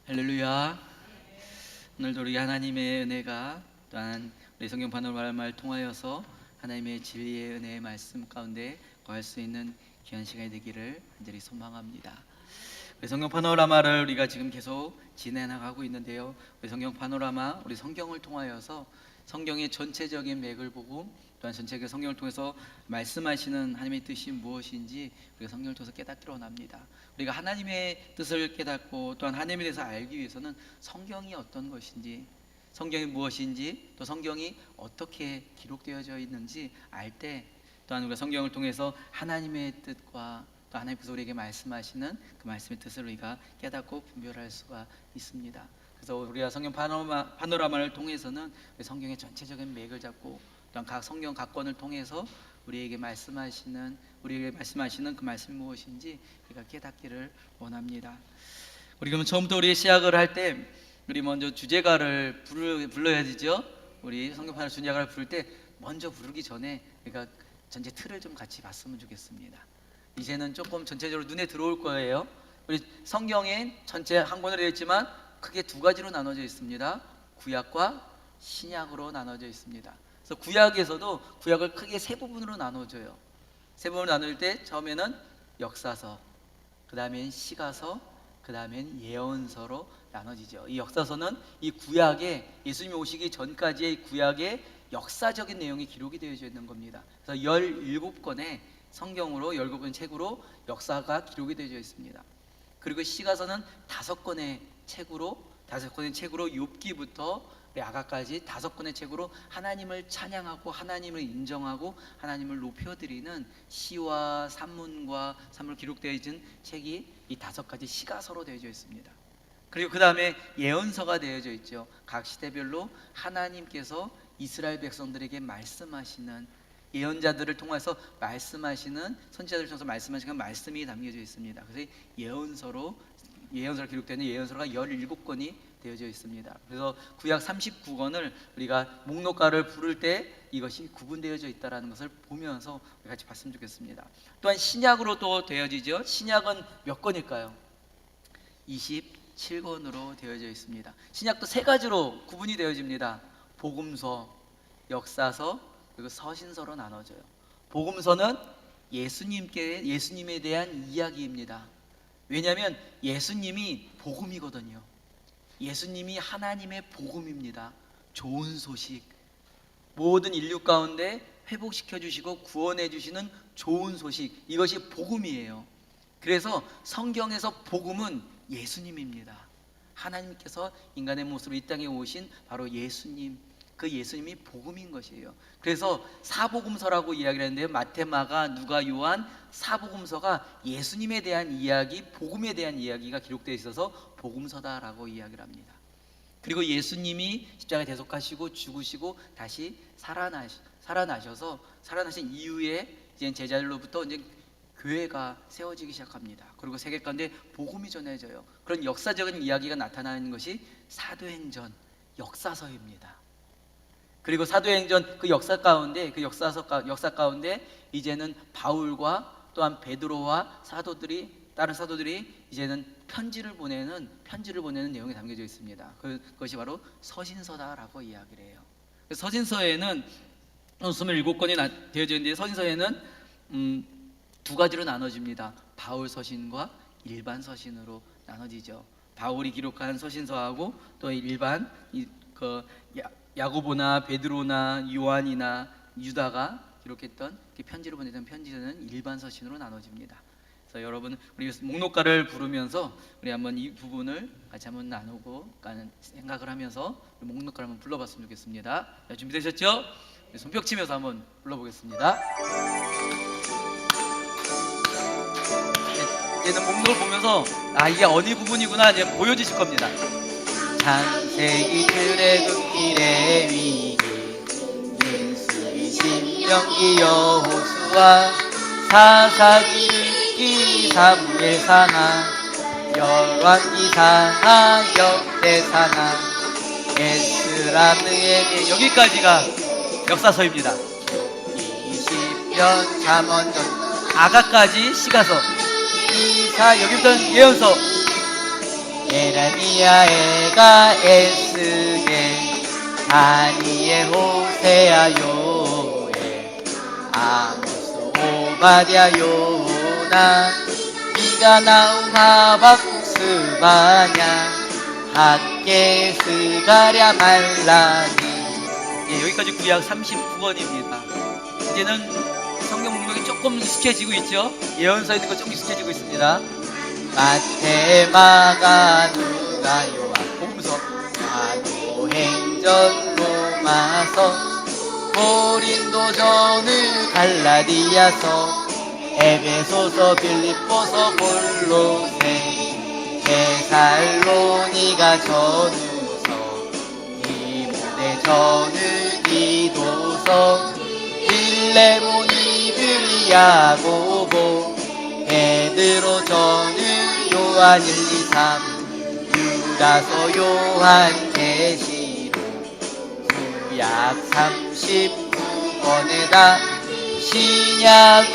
할렐루야. 오늘도 우리 하나님의 은혜가 또한 우리 성경 파노라마를 통하여서 하나님의 진리의 은혜의 말씀 가운데 거할 수 있는 귀한 시간이 되기를 간절히 소망합니다. 우리 성경 파노라마를 우리가 지금 계속 진행하고 있는데요, 우리 성경 파노라마, 우리 성경을 통하여서 성경의 전체적인 맥을 보고 또한 전체적인 성경을 통해서 말씀하시는 하나님의 뜻이 무엇인지 우리가 성경을 통해서 깨닫기로 원합니다. 우리가 하나님의 뜻을 깨닫고 또한 하나님에 대해서 알기 위해서는 성경이 어떤 것인지, 성경이 무엇인지, 또 성경이 어떻게 기록되어져 있는지 알 때, 또한 우리가 성경을 통해서 하나님의 뜻과 또 하나님께서 우리에게 말씀하시는 그 말씀의 뜻을 우리가 깨닫고 분별할 수가 있습니다. 그래서 우리가 성경 파노라마를 통해서는 성경의 전체적인 맥을 잡고 또한 각 성경 각 권을 통해서 우리에게 말씀하시는 그 말씀이 무엇인지 우리가 깨닫기를 원합니다. 우리 그러면 처음부터 우리 시작을 할 때 우리 먼저 주제가를 불러야 되죠. 우리 성경 파노라마 주제가를 부를 때 먼저 부르기 전에 우리가 전체 틀을 좀 같이 봤으면 좋겠습니다. 이제는 조금 전체적으로 눈에 들어올 거예요. 우리 성경에 전체 한 권으로 되어 있지만 크게 두 가지로 나눠져 있습니다. 구약과 신약으로 나눠져 있습니다. 그래서 구약에서도 구약을 크게 세 부분으로 나눠줘요. 세 부분으로 나눌 때 처음에는 역사서, 그 다음엔 시가서, 그 다음엔 예언서로 나눠지죠. 이 역사서는 이 구약에 예수님이 오시기 전까지의 구약의 역사적인 내용이 기록이 되어 있는 겁니다. 그래서 17권의 성경으로 17권 책으로 역사가 기록이 되어 있습니다. 그리고 시가서는 5권의 책으로 욥기부터 야가까지 5권의 책으로 하나님을 찬양하고 하나님을 인정하고 하나님을 높여드리는 시와 산문과 산문으로 기록되어 있는 책이 이 5가지 시가서로 되어져 있습니다. 그리고 그 다음에 예언서가 되어져 있죠. 각 시대별로 하나님께서 이스라엘 백성들에게 말씀하시는, 예언자들을 통해서 말씀하시는, 선지자들을 통해서 말씀하시는 말씀이 담겨져 있습니다. 그래서 예언서로 기록되는 예언서가 17권이 되어져 있습니다. 그래서 구약 39권을 우리가 목록가를 부를 때 이것이 구분되어져 있다는 것을 보면서 같이 봤으면 좋겠습니다. 또한 신약으로 또 되어지죠. 신약은 몇 권일까요? 27권으로 되어져 있습니다. 신약도 세 가지로 구분이 되어집니다. 복음서, 역사서, 그리고 서신서로 나눠져요. 복음서는 예수님에 대한 이야기입니다. 왜냐하면 예수님이 복음이거든요. 예수님이 하나님의 복음입니다. 좋은 소식, 모든 인류 가운데 회복시켜 주시고 구원해 주시는 좋은 소식, 이것이 복음이에요. 그래서 성경에서 복음은 예수님입니다. 하나님께서 인간의 모습으로 이 땅에 오신 바로 예수님, 그 예수님이 복음인 것이에요. 그래서 사복음서라고 이야기를 하는데요, 마태, 마가, 누가, 요한, 사복음서가 예수님에 대한 이야기, 복음에 대한 이야기가 기록되어 있어서 복음서다라고 이야기를 합니다. 그리고 예수님이 십자가에 대속하시고 죽으시고 다시 살아나셔서 살아나신 이후에 이제 제자들로부터 이제 교회가 세워지기 시작합니다. 그리고 세계 가운데 복음이 전해져요. 그런 역사적인 이야기가 나타나는 것이 사도행전, 역사서입니다. 그리고 사도행전 그 역사 가운데, 역사 가운데 이제는 바울과 또한 베드로와 다른 사도들이 이제는 편지를 보내는 내용이 담겨져 있습니다. 그것이 바로 서신서다라고 이야기를 해요. 서신서에는 27권이 되어져 있는데, 서신서에는 두 가지로 나눠집니다. 바울 서신과 일반 서신으로 나눠지죠. 바울이 기록한 서신서하고 또 일반 야고보나 베드로나 요한이나 유다가 기록했던 편지를 보내던 편지는 일반 서신으로 나눠집니다. 그래서 여러분, 우리 목록가를 부르면서 우리 한번 이 부분을 같이 한번 나누고 가는 생각을 하면서 목록가를 한번 불러봤으면 좋겠습니다. 자, 준비되셨죠? 손뼉 치면서 한번 불러보겠습니다. 이제는 목록을 보면서 이게 어느 부분이구나 이제 보여지실 겁니다. 창세기, 출애굽기, 레위기, 민수기, 신명기, 여호수아, 사사기, 율기, 사무엘상하, 열왕기상하, 역대상하, 에스라, 느헤미야, 여기까지가 역사서입니다. 20년, 잠언전, 아가까지 시가서, 이사, 여기부터는 예언서, 예레미야가 에스겔 다니엘 호세아 요엘 아모스 오바댜 요나 미가 나움 하박국 스바냐 학개 스가랴 말라기. 여기까지 구약 39권입니다. 이제는 성경 문맥이 조금 익숙해지고 있죠. 예언서 있는 거 조금 익숙해지고 있습니다. 마태 마가 누가 요한 복음서 사도행전 로마서 고린도전을 갈라디아서 에베소서 빌립보서 골로새 데살로니가 전후서 디모데 전후기도서 빌레몬 이브리 야고보 베드로 전후 요한 1, 2, 3 유다서 요한 계시록 구약 39권에다 신약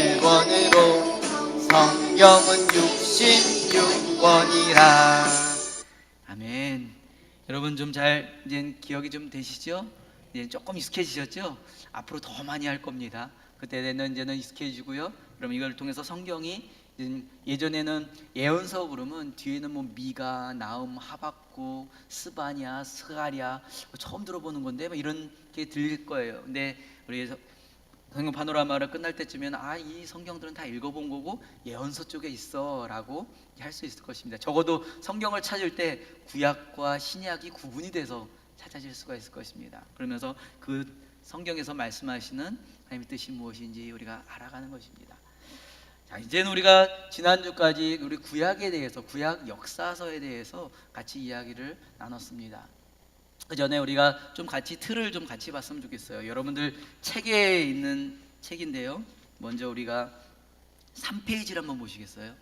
27권으로 성경은 66권이라. 아멘. 여러분 좀 잘 이제 기억이 좀 되시죠? 이제 조금 익숙해지셨죠? 앞으로 더 많이 할 겁니다. 그때는 이제는 익숙해지고요. 그럼 이걸 통해서 성경이 예전에는 예언서 그러면 뒤에는 뭐 미가, 나움, 하박국, 스바냐, 스가랴 처음 들어보는 건데 막 이런 게 들릴 거예요. 근데 우리 성경 파노라마를 끝날 때쯤에는 이 성경들은 다 읽어본 거고 예언서 쪽에 있어라고 할 수 있을 것입니다. 적어도 성경을 찾을 때 구약과 신약이 구분이 돼서 찾아질 수가 있을 것입니다. 그러면서 그 성경에서 말씀하시는 하나님의 뜻이 무엇인지 우리가 알아가는 것입니다. 자, 이제는 우리가 지난주까지 우리 구약에 대해서, 구약 역사서에 대해서 같이 이야기를 나눴습니다. 그 전에 우리가 좀 같이 틀을 좀 같이 봤으면 좋겠어요. 여러분들 책에 있는 책인데요. 먼저 우리가 3페이지를 한번 보시겠어요?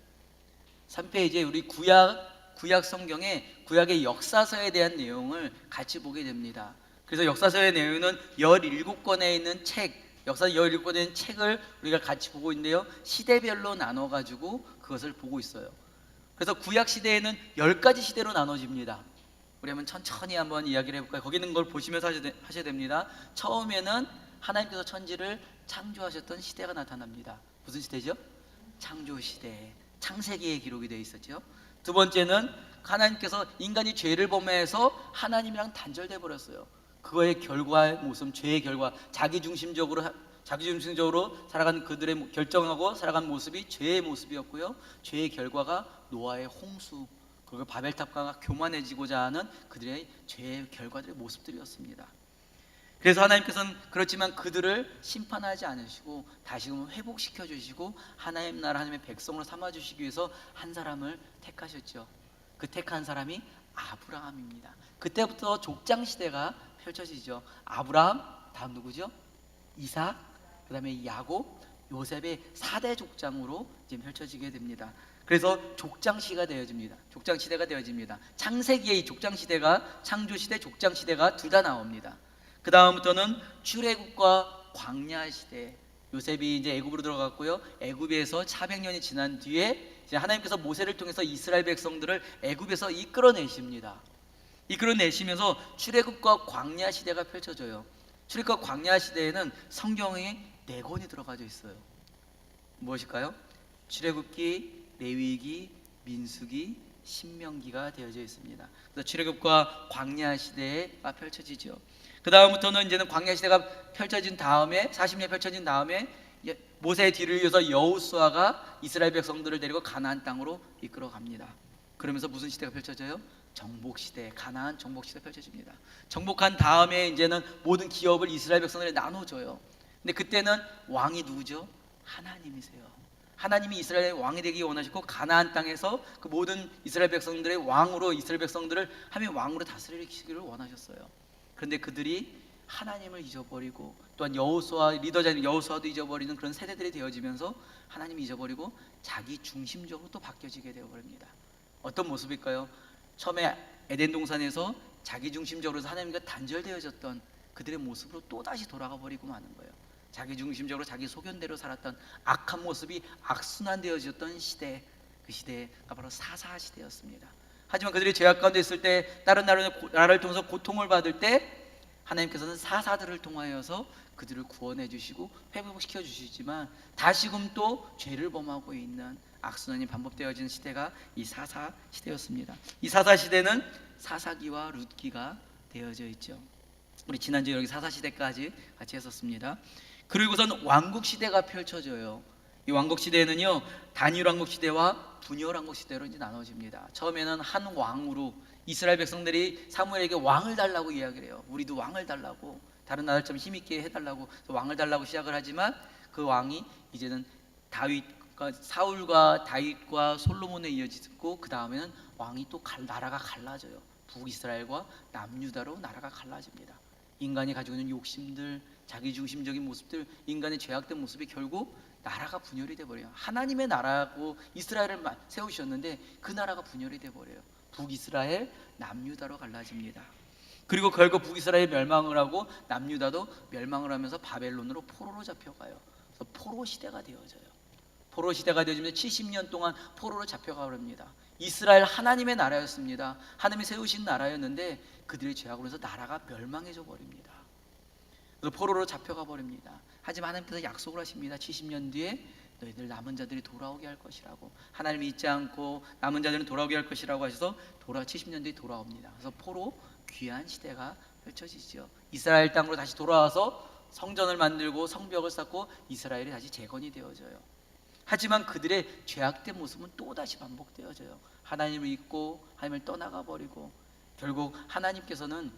3페이지에 우리 구약 성경의 구약의 역사서에 대한 내용을 같이 보게 됩니다. 그래서 역사서의 내용은 17권에 있는 책, 역사 17권에 있는 책을 우리가 같이 보고 있는데요. 시대별로 나눠가지고 그것을 보고 있어요. 그래서 구약 시대에는 10가지 시대로 나눠집니다. 우리 한번 천천히 한번 이야기를 해볼까요? 거기 있는 걸 보시면서 하셔야 됩니다. 처음에는 하나님께서 천지를 창조하셨던 시대가 나타납니다. 무슨 시대죠? 창조 시대, 창세기에 기록이 되어 있었죠. 두 번째는 하나님께서 인간이 죄를 범해서 하나님이랑 단절돼 버렸어요. 그거의 결과의 모습, 죄의 결과, 자기중심적으로 살아가는 그들의 결정하고 살아가는 모습이 죄의 모습이었고요. 죄의 결과가 노아의 홍수, 그리고 바벨탑과 교만해지고자 하는 그들의 죄의 결과들의 모습들이었습니다. 그래서 하나님께서는 그렇지만 그들을 심판하지 않으시고 다시금 회복시켜 주시고 하나님 나라 하나님의 백성으로 삼아 주시기 위해서 한 사람을 택하셨죠. 그 택한 사람이 아브라함입니다. 그때부터 족장 시대가 펼쳐지죠. 아브라함, 다음 누구죠? 이삭, 그 다음에 야곱, 요셉의 4대 족장으로 지금 펼쳐지게 됩니다. 그래서 족장시가 되어집니다. 족장시대가 되어집니다. 창세기의 이 족장시대가, 창조시대, 족장시대가 둘 다 나옵니다. 그 다음부터는 출애굽과 광야시대, 요셉이 이제 애굽으로 들어갔고요. 애굽에서 400년이 지난 뒤에 이제 하나님께서 모세를 통해서 이스라엘 백성들을 애굽에서 이끌어내십니다. 이끌어내시면서 출애굽과 광야 시대가 펼쳐져요. 출애굽과 광야 시대에는 성경에 4권이 들어가져 있어요. 무엇일까요? 출애굽기, 레위기, 민수기, 신명기가 되어져 있습니다. 그래서 출애굽과 광야 시대가 펼쳐지죠. 그 다음부터는 이제는 광야 시대가 펼쳐진 다음에 40년 펼쳐진 다음에 모세의 뒤를 이어서 여호수아가 이스라엘 백성들을 데리고 가나안 땅으로 이끌어 갑니다. 그러면서 무슨 시대가 펼쳐져요? 정복 시대, 가나안 정복 시대 펼쳐집니다. 정복한 다음에 이제는 모든 기업을 이스라엘 백성들에 나눠줘요. 근데 그때는 왕이 누구죠? 하나님이세요. 하나님이 이스라엘의 왕이 되기 원하셨고 가나안 땅에서 그 모든 이스라엘 백성들의 왕으로 이스라엘 백성들을 하나님의 왕으로 다스리기를 원하셨어요. 그런데 그들이 하나님을 잊어버리고 또한 여호수아 리더자인 여호수아도 잊어버리는 그런 세대들이 되어지면서 하나님이 잊어버리고 자기 중심적으로 또 바뀌어지게 되어버립니다. 어떤 모습일까요? 처음에 에덴 동산에서 자기 중심적으로 하나님과 단절되어졌던 그들의 모습으로 또다시 돌아가 버리고 마는 거예요. 자기 중심적으로 자기 소견대로 살았던 악한 모습이 악순환되어졌던 시대, 그 시대가 바로 사사 시대였습니다. 하지만 그들이 죄악 가운데 있을 때, 다른 나라를 통해서 고통을 받을 때 하나님께서는 사사들을 통하여서 그들을 구원해 주시고 회복시켜 주시지만, 다시금 또 죄를 범하고 있는 악순환이 반복되어지는 시대가 이 사사 시대였습니다. 이 사사 시대는 사사기와 룻기가 되어져 있죠. 우리 지난주에 여기 사사 시대까지 같이 했었습니다. 그리고선 왕국 시대가 펼쳐져요. 이 왕국 시대에는요, 단일 왕국 시대와 분열 왕국 시대로 이제 나눠집니다. 처음에는 한 왕으로 이스라엘 백성들이 사무엘에게 왕을 달라고 이야기를 해요. 우리도 왕을 달라고, 다른 나라처럼 힘있게 해달라고 왕을 달라고 시작을 하지만, 그 왕이 이제는 사울과 다윗과 솔로몬에 이어지고, 그 다음에는 왕이 또 나라가 갈라져요. 북이스라엘과 남유다로 나라가 갈라집니다. 인간이 가지고 있는 욕심들, 자기중심적인 모습들, 인간의 죄악된 모습이 결국 나라가 분열이 돼버려요. 하나님의 나라고 이스라엘을 세우셨는데 그 나라가 분열이 돼버려요. 북이스라엘, 남유다로 갈라집니다. 그리고 결국 북이스라엘이 멸망을 하고 남유다도 멸망을 하면서 바벨론으로 포로로 잡혀가요. 그래서 포로 시대가 되어져요. 포로 시대가 되어지면 70년 동안 포로로 잡혀가 버립니다. 이스라엘 하나님의 나라였습니다. 하나님이 세우신 나라였는데 그들의 죄악으로 해서 나라가 멸망해져 버립니다. 그래서 포로로 잡혀가 버립니다. 하지만 하나님께서 약속을 하십니다. 70년 뒤에 너희들 남은 자들이 돌아오게 할 것이라고. 하나님이 잊지 않고 남은 자들은 돌아오게 할 것이라고 하셔서 70년 뒤에 돌아옵니다. 그래서 포로 귀한 시대가 펼쳐지죠. 이스라엘 땅으로 다시 돌아와서 성전을 만들고 성벽을 쌓고 이스라엘이 다시 재건이 되어져요. 하지만 그들의 죄악된 모습은 또다시 반복되어져요. 하나님을 잊고 하나님을 떠나가 버리고, 결국 하나님께서는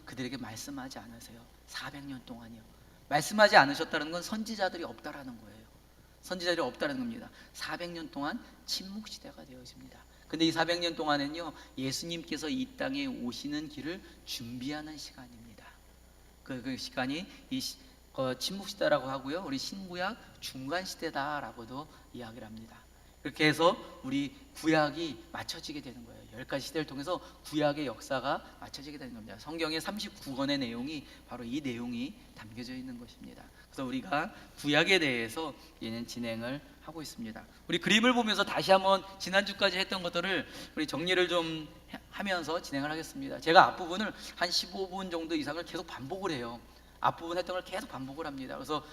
그들에게 말씀하지 않으세요. 400년 동안이요. 말씀하지 않으셨다는 건 선지자들이 없다라는 거예요. 선지자들이 없다는 겁니다. 400년 동안 침묵 시대가 되어집니다. 근데 이 400년 동안은요, 예수님께서 이 땅에 오시는 길을 준비하는 시간입니다. 그 시간이 침묵 시대라고 하고요, 우리 신구약 중간 시대다라고도 이야기를 합니다. 그렇게 해서 우리 구약이 맞춰지게 되는 거예요. 10가지 시대를 통해서 구약의 역사가 맞춰지게 되는 겁니다. 성경의 39권의 내용이 바로 이 내용이 담겨져 있는 것입니다. 그래서 우리가 구약에 대해서 얘는 진행을 하고 있습니다. 우리 그림을 보면서 다시 한번 지난주까지 했던 것들을 우리 정리를 좀 하면서 진행을 하겠습니다. 제가 앞부분을 한 15분 정도 이상을 계속 반복을 해요. 앞부분 했던 걸 계속 반복을 합니다. 그래서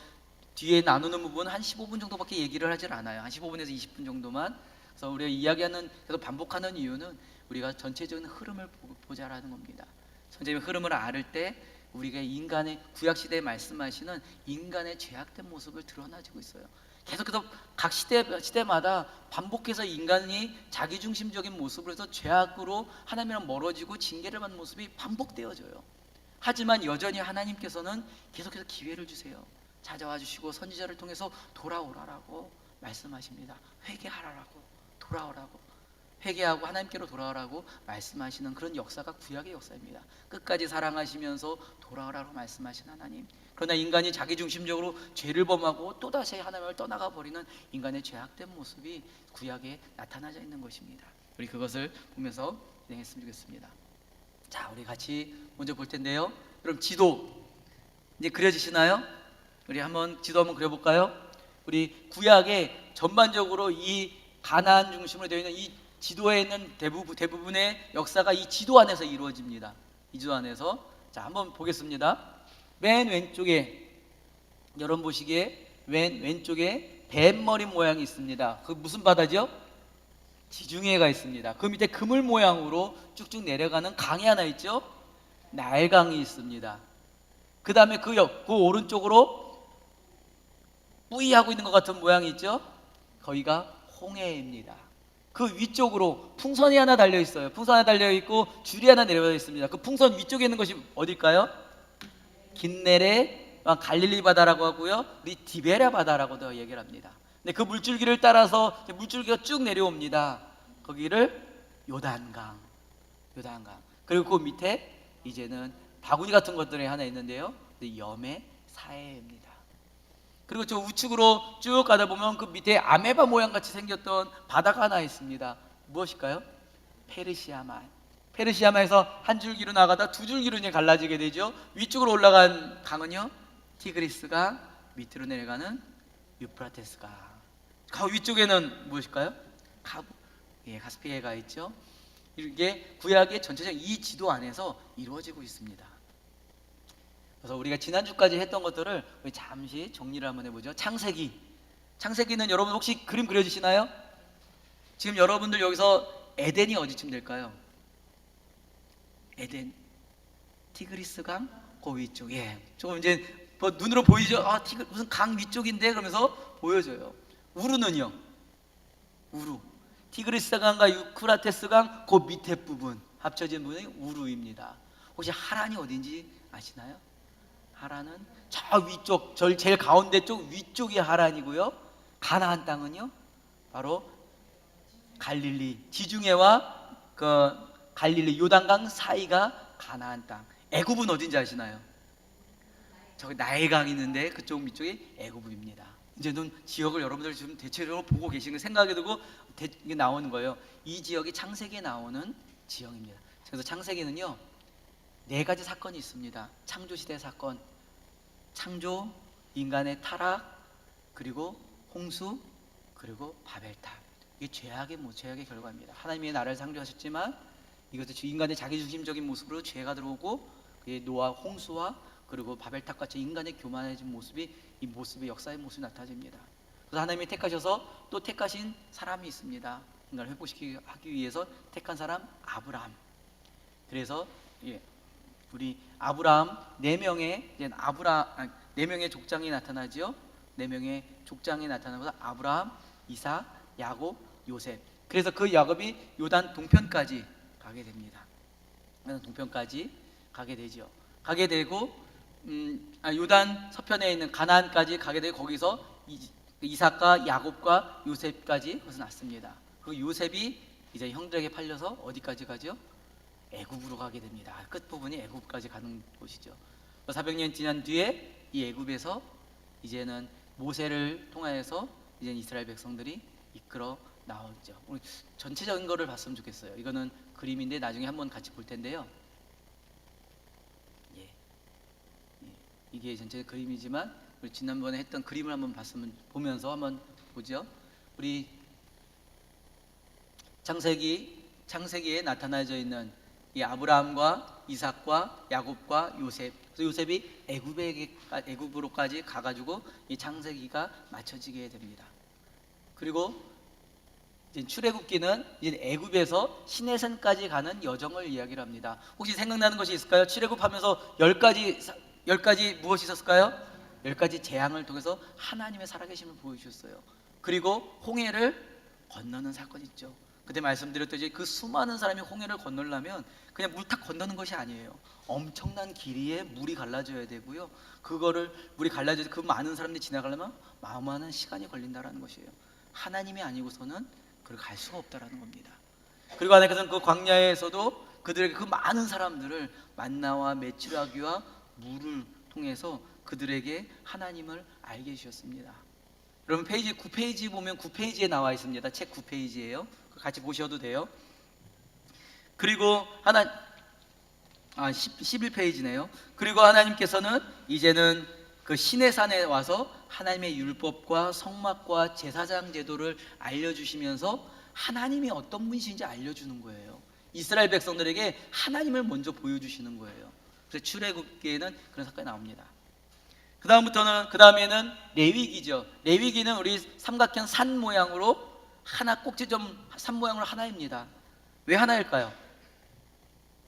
뒤에 나누는 부분은 한 15분 정도밖에 얘기를 하질 않아요. 한 15분에서 20분 정도만. 그래서 우리가 이야기하는, 계속 반복하는 이유는 우리가 전체적인 흐름을 보자라는 겁니다. 전체적인 흐름을 알 때 우리가 인간의, 구약시대에 말씀하시는 인간의 죄악된 모습을 드러나지고 있어요. 계속해서 각 시대마다 반복해서 인간이 자기중심적인 모습으로 해서 죄악으로 하나님이랑 멀어지고 징계를 받는 모습이 반복되어져요. 하지만 여전히 하나님께서는 계속해서 기회를 주세요. 찾아와 주시고 선지자를 통해서 돌아오라라고 말씀하십니다. 회개하라라고, 돌아오라고, 회개하고 하나님께로 돌아오라고 말씀하시는 그런 역사가 구약의 역사입니다. 끝까지 사랑하시면서 돌아오라고 말씀하신 하나님. 그러나 인간이 자기중심적으로 죄를 범하고 또다시 하나님을 떠나가 버리는 인간의 죄악된 모습이 구약에 나타나져 있는 것입니다. 우리 그것을 보면서 진행했으면 좋겠습니다. 자, 우리 같이 먼저 볼 텐데요. 그럼 지도 이제 그려지시나요? 우리 지도 한번 그려볼까요? 우리 구약에 전반적으로 이 가나안 중심으로 되어 있는 이 지도에 있는 대부분의 역사가 이 지도 안에서 이루어집니다. 이 지도 안에서. 자, 한번 보겠습니다. 맨 왼쪽에, 여러분 보시기에 맨 왼쪽에 뱀머리 모양이 있습니다. 그 무슨 바다죠? 지중해가 있습니다. 그 밑에 그물 모양으로 쭉쭉 내려가는 강이 하나 있죠? 나일강이 있습니다. 그 다음에 그 오른쪽으로 뿌이하고 있는 것 같은 모양이 있죠? 거기가 홍해입니다. 그 위쪽으로 풍선이 하나 달려 있어요. 풍선 하나 달려 있고 줄이 하나 내려져 있습니다. 그 풍선 위쪽에 있는 것이 어딜까요? 긴네레 갈릴리 바다라고 하고요, 우리 디베라 바다라고도 얘기를 합니다. 근데 그 물줄기를 따라서 물줄기가 쭉 내려옵니다. 거기를 요단강. 그리고 그 밑에 이제는 바구니 같은 것들이 하나 있는데요, 염의 사해입니다. 그리고 저 우측으로 쭉 가다 보면 그 밑에 아메바 모양 같이 생겼던 바다가 하나 있습니다. 무엇일까요? 페르시아만. 페르시아만에서 한 줄기로 나가다 두 줄기로 이제 갈라지게 되죠. 위쪽으로 올라간 강은요, 티그리스강, 밑으로 내려가는 유프라테스강. 위쪽에는 무엇일까요? 가스피해가 있죠. 이게 구약의 전체적인 이 지도 안에서 이루어지고 있습니다. 그래서 우리가 지난주까지 했던 것들을 우리 잠시 정리를 한번 해보죠. 창세기는 여러분 혹시 그림 그려지시나요? 지금 여러분들 여기서 에덴이 어디쯤 될까요? 에덴, 티그리스강 그 위쪽. 조금 이제 뭐 눈으로 보이죠? 무슨 강 위쪽인데 그러면서 보여져요. 우루는요? 우루, 티그리스강과 유프라테스강 그 밑에 부분 합쳐진 부분이 우루입니다. 혹시 하란이 어딘지 아시나요? 하란은 저 위쪽, 제일 가운데 쪽 위쪽이 하란이고요. 가나안 땅은요, 바로 갈릴리, 지중해와 그 갈릴리 요단강 사이가 가나안 땅. 애굽은 어딘지 아시나요? 저기 나일강 있는데 그쪽 위쪽이 애굽입니다. 이제는 지역을 여러분들 지금 대체적으로 보고 계시는 생각이 들고 이게 나오는 거예요. 이 지역이 창세기에 나오는 지역입니다. 그래서 창세기는요, 4가지 사건이 있습니다. 창조시대 사건, 창조, 인간의 타락, 그리고 홍수, 그리고 바벨탑. 이게 죄악의 결과입니다. 하나님이 나라를 창조하셨지만 이것도 인간의 자기중심적인 모습으로 죄가 들어오고, 노아 홍수와 그리고 바벨탑같이 인간의 교만해진 모습이, 이 모습의 역사의 모습이 나타집니다. 그래서 하나님이 택하셔서 또 택하신 사람이 있습니다. 인간을 회복시키기 위해서 택한 사람 아브라함. 그래서 우리 아브라함 4명의 족장이 나타나죠. 4명의 족장이 나타나면서 아브라함, 이삭, 야곱, 요셉. 그래서 그 야곱이 요단 동편까지 가게 됩니다. 동편까지 가게 되죠. 가게 되고 요단 서편에 있는 가나안까지 가게 되고, 거기서 이삭과 야곱과 요셉까지 거기서 났습니다. 그리고 요셉이 이제 형들에게 팔려서 어디까지 가죠? 애굽으로 가게 됩니다. 끝부분이 애굽까지 가는 곳이죠. 400년 지난 뒤에 이 애굽에서 이제는 모세를 통하여서 이제 이스라엘 백성들이 이끌어 나오죠. 우리 전체적인 거를 봤으면 좋겠어요. 이거는 그림인데 나중에 한번 같이 볼 텐데요. 이게 전체 그림이지만 우리 지난번에 했던 그림을 한번 보면서 한번 보죠. 우리 창세기에 나타나져 있는 이 아브라함과 이삭과 야곱과 요셉. 그래서 요셉이 애굽으로까지 가가지고 이 창세기가 맞춰지게 됩니다. 그리고 이제 출애굽기는 이제 애굽에서 시내산까지 가는 여정을 이야기를 합니다. 혹시 생각나는 것이 있을까요? 출애굽하면서 10가지 무엇이 있었을까요? 10가지 재앙을 통해서 하나님의 살아계심을 보여주셨어요. 그리고 홍해를 건너는 사건이 있죠. 그때 말씀드렸듯이 그 수많은 사람이 홍해를 건너려면 그냥 물 탁 건너는 것이 아니에요. 엄청난 길이에 물이 갈라져야 되고요. 그거를 물이 갈라져서 그 많은 사람들이 지나가려면 많은 시간이 걸린다라는 것이에요. 하나님이 아니고서는 그걸 갈 수가 없다라는 겁니다. 그리고 하나님께서는 그 광야에서도 그들에게 그 많은 사람들을 만나와 메추라기와 물을 통해서 그들에게 하나님을 알게 해주셨습니다. 여러분 9페이지 보면 9페이지에 나와 있습니다. 책 9페이지예요. 같이 보셔도 돼요. 그리고 11페이지네요. 그리고 하나님께서는 이제는 그 시내산에 와서 하나님의 율법과 성막과 제사장 제도를 알려주시면서 하나님이 어떤 분이신지 알려주는 거예요. 이스라엘 백성들에게 하나님을 먼저 보여주시는 거예요. 그래서 출애굽기에는 그런 사건이 나옵니다. 그 다음에는 레위기죠. 레위기는 우리 삼각형 산 모양으로 꼭지점 산 모양으로 하나입니다. 왜 하나일까요?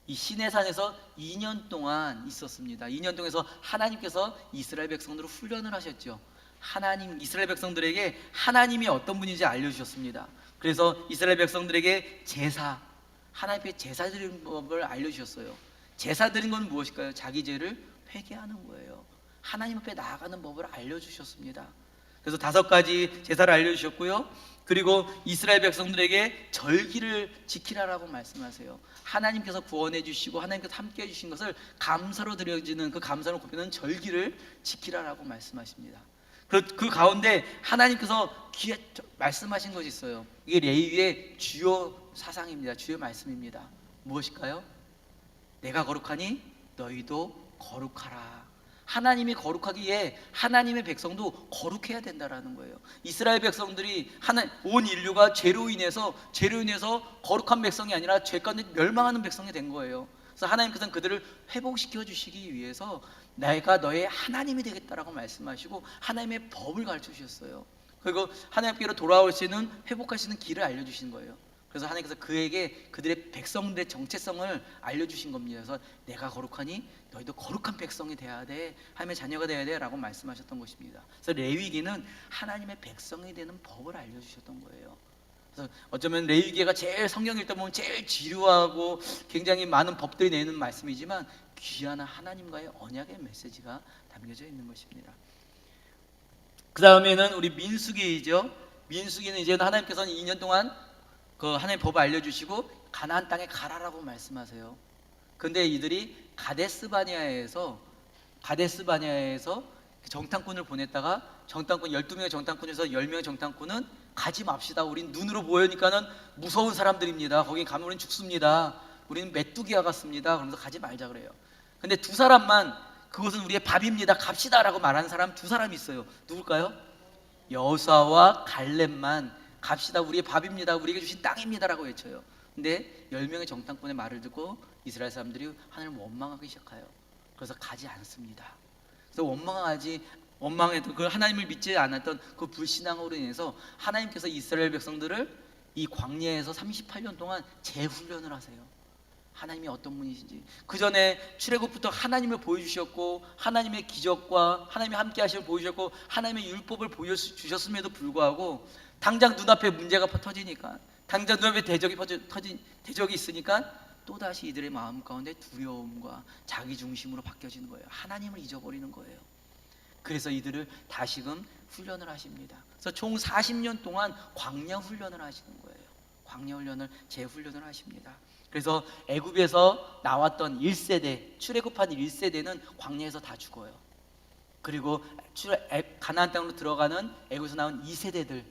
이 시내산에서 2년 동안 있었습니다. 2년 동안에서 하나님께서 이스라엘 백성들을 훈련을 하셨죠. 이스라엘 백성들에게 하나님이 어떤 분인지 알려주셨습니다. 그래서 이스라엘 백성들에게 하나님께 제사 드리는 법을 알려주셨어요. 제사 드린 건 무엇일까요? 자기 죄를 회개하는 거예요. 하나님 앞에 나아가는 법을 알려주셨습니다. 그래서 5가지 제사를 알려주셨고요. 그리고 이스라엘 백성들에게 절기를 지키라라고 말씀하세요. 하나님께서 구원해 주시고 하나님께서 함께 해주신 것을 감사로 드려지는 그 감사로 굽히는 절기를 지키라라고 말씀하십니다. 그 가운데 하나님께서 귀에 말씀하신 것이 있어요. 이게 레위기의 주요 사상입니다. 주요 말씀입니다. 무엇일까요? 내가 거룩하니 너희도 거룩하라. 하나님이 거룩하기에 하나님의 백성도 거룩해야 된다라는 거예요. 이스라엘 백성들이 온 인류가 죄로 인해서 거룩한 백성이 아니라 죄 가운데 멸망하는 백성이 된 거예요. 그래서 하나님께서는 그들을 회복시켜 주시기 위해서 내가 너의 하나님이 되겠다라고 말씀하시고 하나님의 법을 가르쳐 주셨어요. 그리고 하나님께로 돌아올 수 있는 회복할 수 있는 길을 알려주신 거예요. 그래서 하나님께서 그들의 백성들의 정체성을 알려주신 겁니다. 그래서 내가 거룩하니 너희도 거룩한 백성이 돼야 돼, 하나님의 자녀가 돼야 돼 라고 말씀하셨던 것입니다. 그래서 레위기는 하나님의 백성이 되는 법을 알려주셨던 거예요. 그래서 어쩌면 레위기가 제일 성경 읽다 보면 제일 지루하고 굉장히 많은 법들이 내는 말씀이지만 귀한 하나님과의 언약의 메시지가 담겨져 있는 것입니다. 그 다음에는 우리 민수기이죠. 민수기는 이제 하나님께서는 2년 동안 그 하나님 법을 알려주시고 가나안 땅에 가라라고 말씀하세요. 근데 이들이 가데스바니아에서 정탐꾼을 보냈다가 12명의 정탐꾼에서 10명의 정탐꾼은 가지 맙시다. 우린 눈으로 보이니까는 무서운 사람들입니다. 거기 가면 우린 죽습니다. 우리는 메뚜기와 같습니다. 그러면서 가지 말자 그래요. 근데 두 사람만 그것은 우리의 밥입니다. 갑시다 라고 말하는 사람 두 사람이 있어요. 누굴까요? 여호수아와 갈렙만 갑시다. 우리의 밥입니다. 우리에게 주신 땅입니다 라고 외쳐요. 근데 10명의 정탐꾼의 말을 듣고 이스라엘 사람들이 하나님을 원망하기 시작해요. 그래서 가지 않습니다. 그래서 원망해도 그 하나님을 믿지 않았던 그 불신앙으로 인해서 하나님께서 이스라엘 백성들을 이 광야에서 38년 동안 재훈련을 하세요. 하나님이 어떤 분이신지. 그 전에 출애굽부터 하나님을 보여주셨고 하나님의 기적과 하나님이 함께 하심을 보여주셨고 하나님의 율법을 보여주셨음에도 불구하고 당장 눈앞에 문제가 터지니까, 당장 눈앞에 대적이 있으니까 또다시 이들의 마음 가운데 두려움과 자기중심으로 바뀌어지는 거예요. 하나님을 잊어버리는 거예요. 그래서 이들을 다시금 훈련을 하십니다. 그래서 총 40년 동안 광야 훈련을 하시는 거예요. 광야 훈련을 재훈련을 하십니다. 그래서 애굽에서 나왔던 1세대, 출애굽한 1세대는 광야에서 다 죽어요. 그리고 가나안 땅으로 들어가는 애굽에서 나온 2세대들,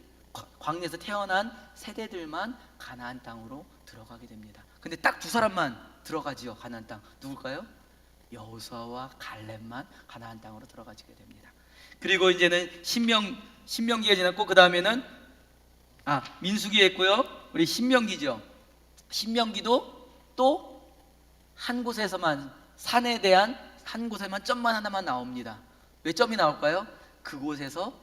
광야에서 태어난 세대들만 가나안 땅으로 들어가게 됩니다. 근데 딱 두 사람만 들어가지요. 가나안 땅. 누굴까요? 여호수아와 갈렙만 가나안 땅으로 들어가지게 됩니다. 그리고 이제는 신명기가 지났고 그 다음에는 민수기 했고요. 우리 신명기죠. 신명기도 또 한 곳에서만, 산에 대한 한 곳에만 점만 하나만 나옵니다. 왜 점이 나올까요? 그곳에서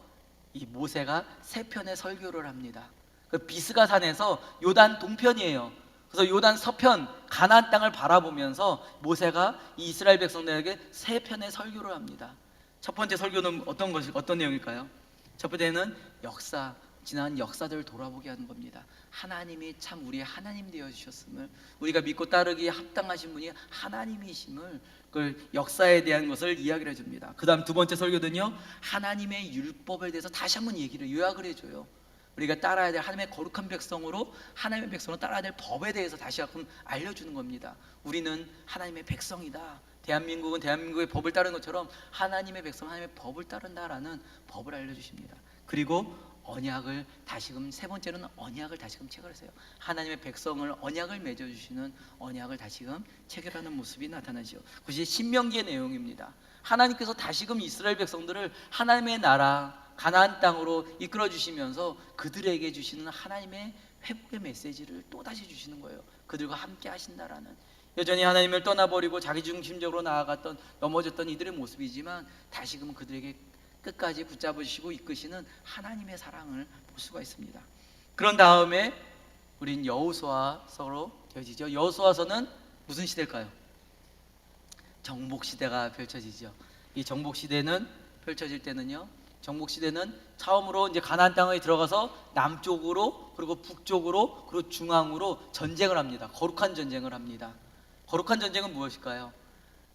이 모세가 세 편의 설교를 합니다. 그 비스가 산에서 요단 동편이에요. 그래서 요단 서편 가나안 땅을 바라보면서 모세가 이 이스라엘 백성들에게 세 편의 설교를 합니다. 첫 번째 설교는 어떤 내용일까요? 첫 번째는 지난 역사들을 돌아보게 하는 겁니다. 하나님이 참 우리의 하나님 되어 주셨음을, 우리가 믿고 따르기에 합당하신 분이 하나님이심을, 그 역사에 대한 것을 이야기를 해줍니다. 그 다음 두 번째 설교는요, 하나님의 율법에 대해서 다시 한번 요약을 해줘요. 우리가 따라야 될 하나님의 거룩한 백성으로, 하나님의 백성으로 따라야 될 법에 대해서 다시 한번 알려주는 겁니다. 우리는 하나님의 백성이다. 대한민국은 대한민국의 법을 따르는 것처럼 하나님의 백성, 하나님의 법을 따른다라는 법을 알려주십니다. 그리고 언약을 다시금, 세 번째는 언약을 다시금 체결하세요. 하나님의 백성을 언약을 맺어주시는 언약을 다시금 체결하는 모습이 나타나죠. 그것이 신명기의 내용입니다. 하나님께서 다시금 이스라엘 백성들을 하나님의 나라 가나안 땅으로 이끌어 주시면서 그들에게 주시는 하나님의 회복의 메시지를 또다시 주시는 거예요. 그들과 함께 하신다라는, 여전히 하나님을 떠나버리고 자기중심적으로 나아갔던, 넘어졌던 이들의 모습이지만 다시금 그들에게 끝까지 붙잡으시고 이끄시는 하나님의 사랑을 볼 수가 있습니다. 그런 다음에 우린 여호수아서로 되어지죠. 여호수아서는 무슨 시대일까요? 정복시대가 펼쳐지죠. 이 정복시대는 펼쳐질 때는요, 정복시대는 처음으로 이제 가나안 땅에 들어가서 남쪽으로, 그리고 북쪽으로, 그리고 중앙으로 전쟁을 합니다. 거룩한 전쟁을 합니다. 거룩한 전쟁은 무엇일까요?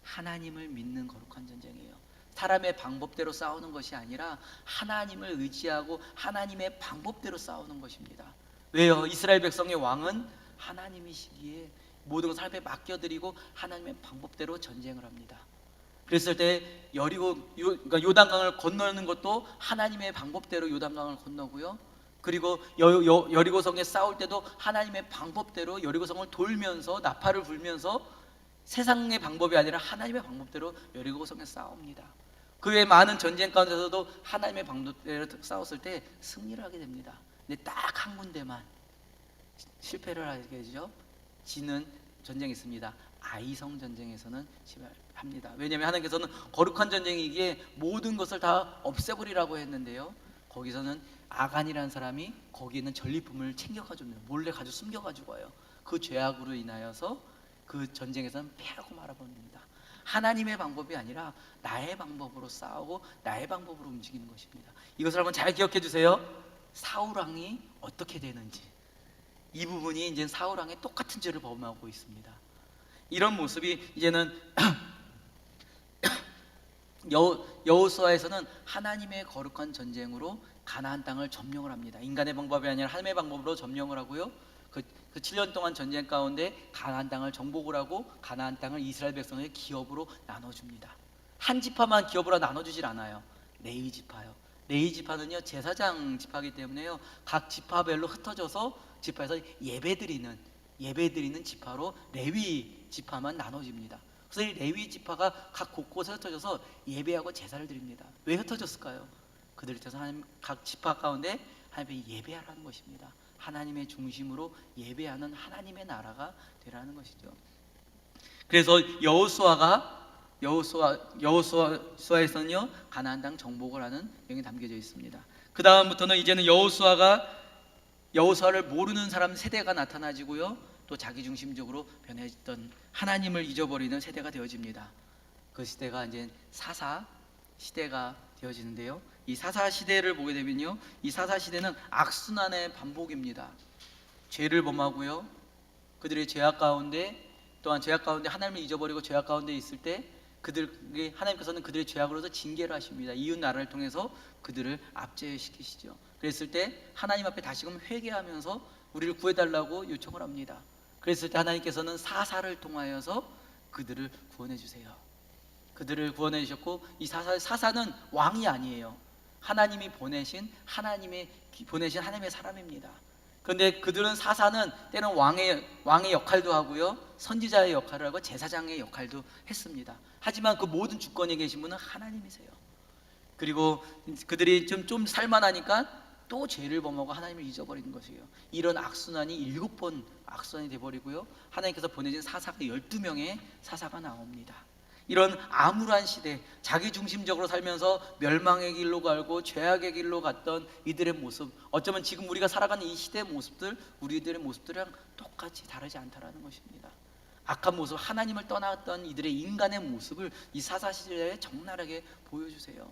하나님을 믿는 거룩한 전쟁이에요. 사람의 방법대로 싸우는 것이 아니라 하나님을 의지하고 하나님의 방법대로 싸우는 것입니다. 왜요? 이스라엘 백성의 왕은 하나님이시기에 모든 것을 하나님께 맡겨드리고 하나님의 방법대로 전쟁을 합니다. 그랬을 때 그러니까 요단강을 건너는 것도 하나님의 방법대로 요단강을 건너고요. 그리고 여리고성에 싸울 때도 하나님의 방법대로 여리고성을 돌면서 나팔을 불면서 세상의 방법이 아니라 하나님의 방법대로 여리고성에 싸웁니다. 그 외 많은 전쟁 가운데서도 하나님의 방법대로 싸웠을 때 승리를 하게 됩니다. 근데 딱 한 군데만 실패를 하게 되죠. 지는 전쟁이 있습니다. 아이성 전쟁에서는 실패합니다. 왜냐하면 하나님께서는 거룩한 전쟁이기에 모든 것을 다 없애버리라고 했는데요, 거기서는 아간이라는 사람이 거기 있는 전리품을 챙겨가지고 몰래 가지고 숨겨가지고 와요. 그 죄악으로 인하여서 그 전쟁에서는 패하고 말아버립니다. 하나님의 방법이 아니라 나의 방법으로 싸우고 나의 방법으로 움직이는 것입니다. 이것을 한번 잘 기억해 주세요. 사울 왕이 어떻게 되는지, 이 부분이 이제 사울 왕의 똑같은 죄를 범하고 있습니다. 이런 모습이 이제는 여호수아에서는 하나님의 거룩한 전쟁으로 가나안 땅을 점령을 합니다. 인간의 방법이 아니라 하나님의 방법으로 점령을 하고요, 그 7년 동안 전쟁 가운데 가나안 땅을 정복을 하고 가나안 땅을 이스라엘 백성의 기업으로 나눠줍니다. 한 지파만 기업으로 나눠주질 않아요. 레위 지파요. 레위 지파는요, 제사장 지파이기 때문에요, 각 지파별로 흩어져서 지파에서 예배드리는 지파로 레위 지파만 나눠집니다. 그래서 이 레위 지파가 각 곳곳에 흩어져서 예배하고 제사를 드립니다. 왜 흩어졌을까요? 그들을 통해서 하나님 각 지파 가운데 하나님의 예배하라는 것입니다. 하나님의 중심으로 예배하는 하나님의 나라가 되라는 것이죠. 그래서 여호수아에서는요, 가나안 땅 정복을 하는 내용이 담겨져 있습니다. 그 다음부터는 이제는 여호수아를 모르는 사람 세대가 나타나지고요, 또 자기 중심적으로 변해있던 하나님을 잊어버리는 세대가 되어집니다. 그 시대가 이제 사사 시대가 되어지는데요, 이 사사 시대를 보게 되면요, 이 사사 시대는 악순환의 반복입니다. 죄를 범하고요, 그들의 죄악 가운데, 또한 죄악 가운데 하나님을 잊어버리고 죄악 가운데 있을 때 하나님께서는 그들의 죄악으로서 징계를 하십니다. 이웃 나라를 통해서 그들을 압제시키시죠. 그랬을 때 하나님 앞에 다시금 회개하면서 우리를 구해달라고 요청을 합니다. 그랬을 때 하나님께서는 사사를 통하여서 그들을 구원해 주세요. 그들을 구원해 주셨고, 이 사사는 왕이 아니에요. 하나님이 보내신 하나님의 사람입니다. 그런데 그들은, 사사는 때는 왕의 역할도 하고요, 선지자의 역할을 하고 제사장의 역할도 했습니다. 하지만 그 모든 주권에 계신 분은 하나님이세요. 그리고 그들이 좀 살만하니까 또 죄를 범하고 하나님을 잊어버리는 것이에요. 이런 악순환이 7번 악순환이 돼버리고요, 하나님께서 보내신 사사가 12명의 사사가 나옵니다. 이런 암울한 시대, 자기 중심적으로 살면서 멸망의 길로 가고 죄악의 길로 갔던 이들의 모습, 어쩌면 지금 우리가 살아가는 이 시대의 모습들, 우리들의 모습들이랑 똑같이 다르지 않다라는 것입니다. 악한 모습, 하나님을 떠났던 이들의 인간의 모습을 이 사사 시대에 적나라하게 보여주세요.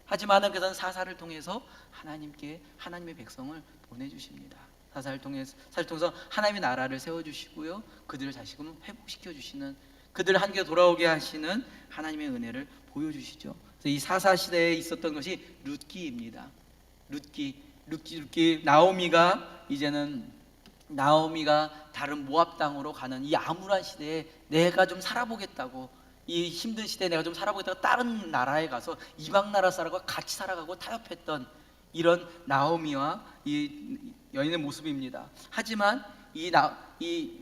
하지만 하나님께서는 사사를 통해서 하나님의 백성을 보내주십니다. 사사를 통해서 하나님의 나라를 세워주시고요, 그들을 다시금 회복시켜 주시는, 그들 한결 돌아오게 하시는 하나님의 은혜를 보여주시죠. 그래서 이 사사 시대에 있었던 것이 룻기입니다. 룻기 나오미가 다른 모압 땅으로 가는 이 암울한 시대에 내가 좀 살아보겠다고, 이 힘든 시대에 내가 좀 살아보겠다고 다른 나라에 가서 이방 나라 사람과 같이 살아가고 타협했던 이런 나오미와 이 여인의 모습입니다. 하지만 이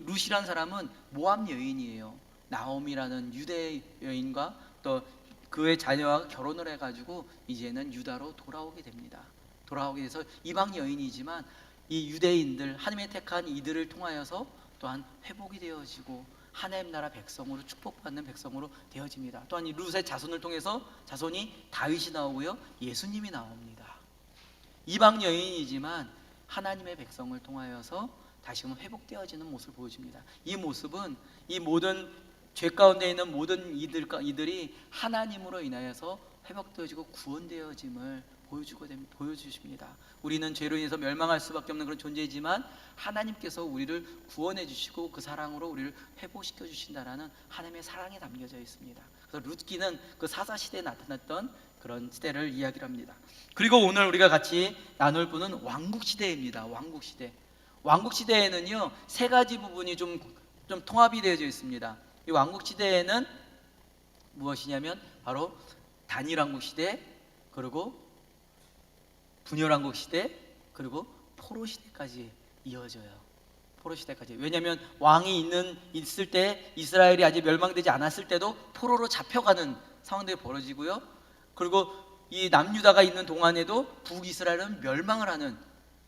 룻이라는 사람은 모압 여인이에요. 나오미라는 유대 여인과 또 그의 자녀와 결혼을 해가지고 이제는 유다로 돌아오게 됩니다. 돌아오게 돼서 이방 여인이지만 이 유대인들, 하나님의 택한 이들을 통하여서 또한 회복이 되어지고 하나님 나라 백성으로 축복받는 백성으로 되어집니다. 또한 이 룻의 자손을 통해서 자손이 다윗이 나오고요, 예수님이 나옵니다. 이방 여인이지만 하나님의 백성을 통하여서 다시금 회복되어지는 모습을 보여줍니다. 이 모습은 이 모든 죄 가운데 있는 모든 이들이 하나님으로 인하여서 회복되어지고 구원되어짐을 보여주십니다. 우리는 죄로 인해서 멸망할 수밖에 없는 그런 존재이지만 하나님께서 우리를 구원해 주시고 그 사랑으로 우리를 회복시켜 주신다라는 하나님의 사랑이 담겨져 있습니다. 그래서 룻기는 그 사사 시대에 나타났던 그런 시대를 이야기를 합니다. 그리고 오늘 우리가 같이 나눌 분은 왕국 시대입니다. 왕국 시대에는요, 세 가지 부분이 좀 통합이 되어져 있습니다. 이 왕국 시대에는 무엇이냐면 바로 단일왕국 시대, 그리고 분열왕국 시대, 그리고 포로 시대까지 이어져요. 포로 시대까지. 왜냐하면 왕이 있을 때, 이스라엘이 아직 멸망되지 않았을 때도 포로로 잡혀가는 상황들이 벌어지고요, 그리고 이 남유다가 있는 동안에도 북이스라엘은 멸망을 하는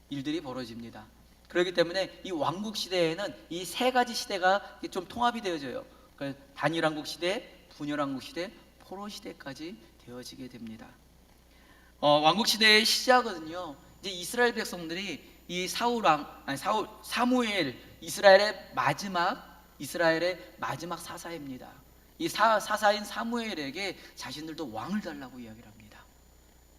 일들이 벌어집니다. 그렇기 때문에 이 왕국 시대에는 이 세 가지 시대가 좀 통합이 되어져요. 그러니까 단일 왕국 시대, 분열 왕국 시대, 포로 시대까지 되어지게 됩니다. 왕국 시대의 시작은요, 이제 이스라엘 백성들이 이 사무엘 이스라엘의 마지막 사사입니다. 이 사사인 사무엘에게 자신들도 왕을 달라고 이야기를 합니다.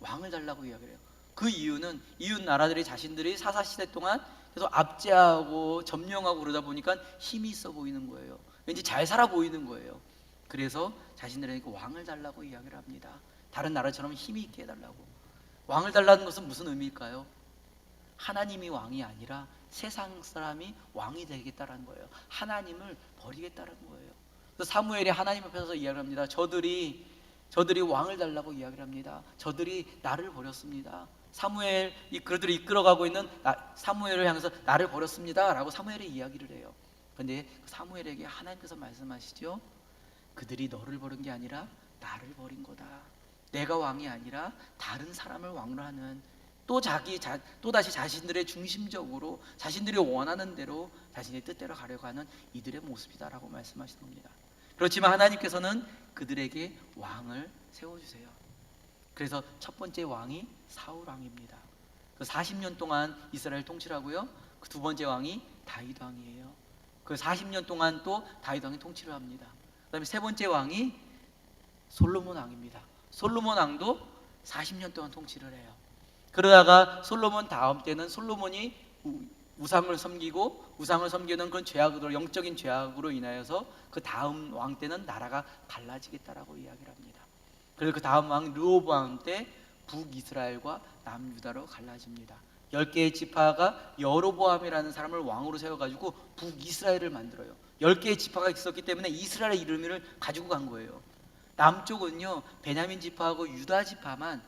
왕을 달라고 이야기를 해요. 그 이유는 이웃 나라들이 자신들이 사사 시대 동안 계속 압제하고 점령하고 그러다 보니까 힘이 있어 보이는 거예요. 왠지 잘 살아 보이는 거예요. 그래서 자신들에게 왕을 달라고 이야기를 합니다. 다른 나라처럼 힘이 있게 해달라고. 왕을 달라는 것은 무슨 의미일까요? 하나님이 왕이 아니라 세상 사람이 왕이 되겠다라는 거예요. 하나님을 버리겠다는 거예요. 그래서 사무엘이 하나님 앞에서 이야기를 합니다. 저들이 왕을 달라고 이야기를 합니다. 저들이 나를 버렸습니다. 그들을 이끌어가고 있는 사무엘을 향해서 나를 버렸습니다 라고 사무엘이 이야기를 해요. 그런데 사무엘에게 하나님께서 말씀하시죠. 그들이 너를 버린 게 아니라 나를 버린 거다. 내가 왕이 아니라 다른 사람을 왕으로 하는, 또다시 자신들의 중심적으로 자신들이 원하는 대로 자신의 뜻대로 가려고 하는 이들의 모습이다라고 말씀하시는 겁니다. 그렇지만 하나님께서는 그들에게 왕을 세워주세요. 그래서 첫 번째 왕이 사울 왕입니다. 그 40년 동안 이스라엘 통치를 하고요. 그 두 번째 왕이 다윗 왕이에요. 그 40년 동안 또 다윗 왕이 통치를 합니다. 그 다음에 세 번째 왕이 솔로몬 왕입니다. 솔로몬 왕도 40년 동안 통치를 해요. 그러다가 솔로몬 다음 때는 솔로몬이 우상을 섬기는 그런 죄악으로, 영적인 죄악으로 인하여서 그 다음 왕 때는 나라가 갈라지겠다라고 이야기를 합니다. 그리고 그 다음 왕 르호보암 때 북이스라엘과 남유다로 갈라집니다. 10개의 지파가 여로보암이라는 사람을 왕으로 세워가지고 북이스라엘을 만들어요. 10개의 지파가 있었기 때문에 이스라엘의 이름을 가지고 간 거예요. 남쪽은요, 베냐민 지파하고 유다 지파만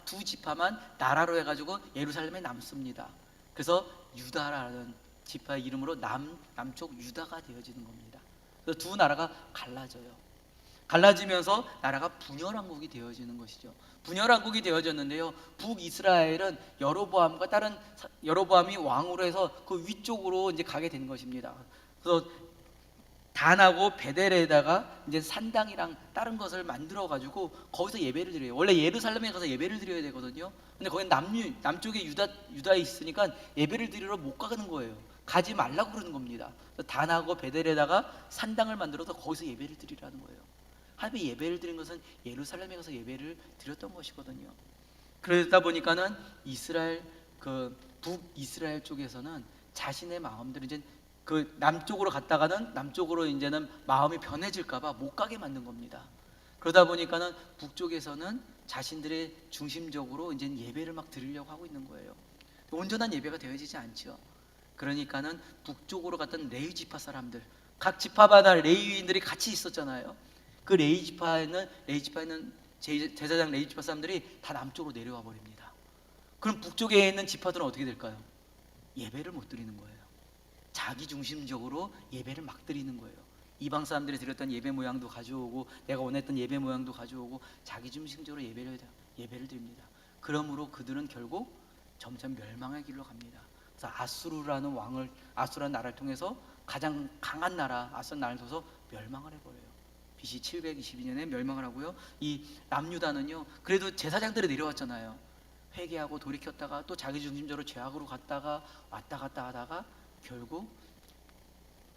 두 지파만 나라로 해가지고 예루살렘에 남습니다. 그래서 유다라는 지파의 이름으로 남쪽 유다가 되어지는 겁니다. 그래서 두 나라가 갈라지면서 나라가 분열왕국이 되어지는 것이죠. 분열왕국이 되어졌는데요, 북이스라엘은 여로보암이 왕으로 해서 그 위쪽으로 이제 가게 된 것입니다. 그래서 단하고 베델에다가 이제 산당이랑 다른 것을 만들어 가지고 거기서 예배를 드려요. 원래 예루살렘에 가서 예배를 드려야 되거든요. 근데 거기 남쪽에 유다에 있으니까 예배를 드리러 못 가는 거예요. 가지 말라고 그러는 겁니다. 단하고 베델에다가 산당을 만들어서 거기서 예배를 드리라는 거예요. 하나님이 예배를 드린 것은 예루살렘에 가서 예배를 드렸던 것이거든요. 그러다 보니까는 북이스라엘 쪽에서는 자신의 마음대로 이제 그 남쪽으로 갔다가는 남쪽으로 이제는 마음이 변해질까봐 못 가게 만든 겁니다. 그러다 보니까는 북쪽에서는 자신들의 중심적으로 이제 예배를 막 드리려고 하고 있는 거예요. 온전한 예배가 되어지지 않죠. 그러니까는 북쪽으로 갔던 레위 지파 사람들, 각 지파마다 레위인들이 같이 있었잖아요. 그 레위 지파에는 제사장 레위 지파 사람들이 다 남쪽으로 내려와 버립니다. 그럼 북쪽에 있는 지파들은 어떻게 될까요? 예배를 못 드리는 거예요. 자기 중심적으로 예배를 막 드리는 거예요. 이방 사람들이 드렸던 예배 모양도 가져오고 내가 원했던 예배 모양도 가져오고 자기 중심적으로 예배를 드립니다. 그러므로 그들은 결국 점점 멸망의 길로 갑니다. 그래서 아수르라는 나라를 통해서 가장 강한 나라 아수르 나라를 통해서 멸망을 해버려요. BC 722년에 멸망을 하고요. 이 남유다는요, 그래도 제사장들이 내려왔잖아요. 회개하고 돌이켰다가 또 자기 중심적으로 죄악으로 갔다가 왔다 갔다 하다가 결국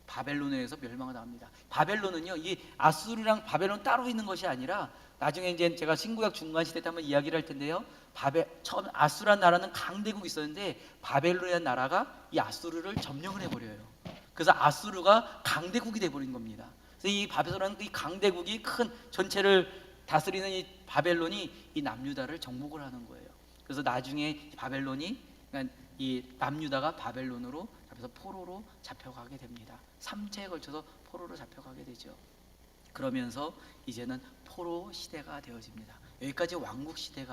바벨론에 의해서 멸망을 당합니다. 바벨론은요, 이 아수르랑 바벨론 따로 있는 것이 아니라 나중에 이제 제가 신구약 중간 시대 때 한번 이야기를 할 텐데요. 처음 아수르라는 나라는 강대국이 있었는데 바벨론이라는 나라가 이 아수르를 점령을 해버려요. 그래서 아수르가 강대국이 돼버린 겁니다. 그래서 이 바벨론은 이 강대국이 큰 전체를 다스리는 이 바벨론이 이 남유다를 정복을 하는 거예요. 그래서 나중에 그러니까 이 남유다가 바벨론으로 잡혀서 포로로 잡혀가게 됩니다. 3차에 걸쳐서 포로로 잡혀가게 되죠. 그러면서 이제는 포로 시대가 되어집니다. 여기까지 왕국 시대,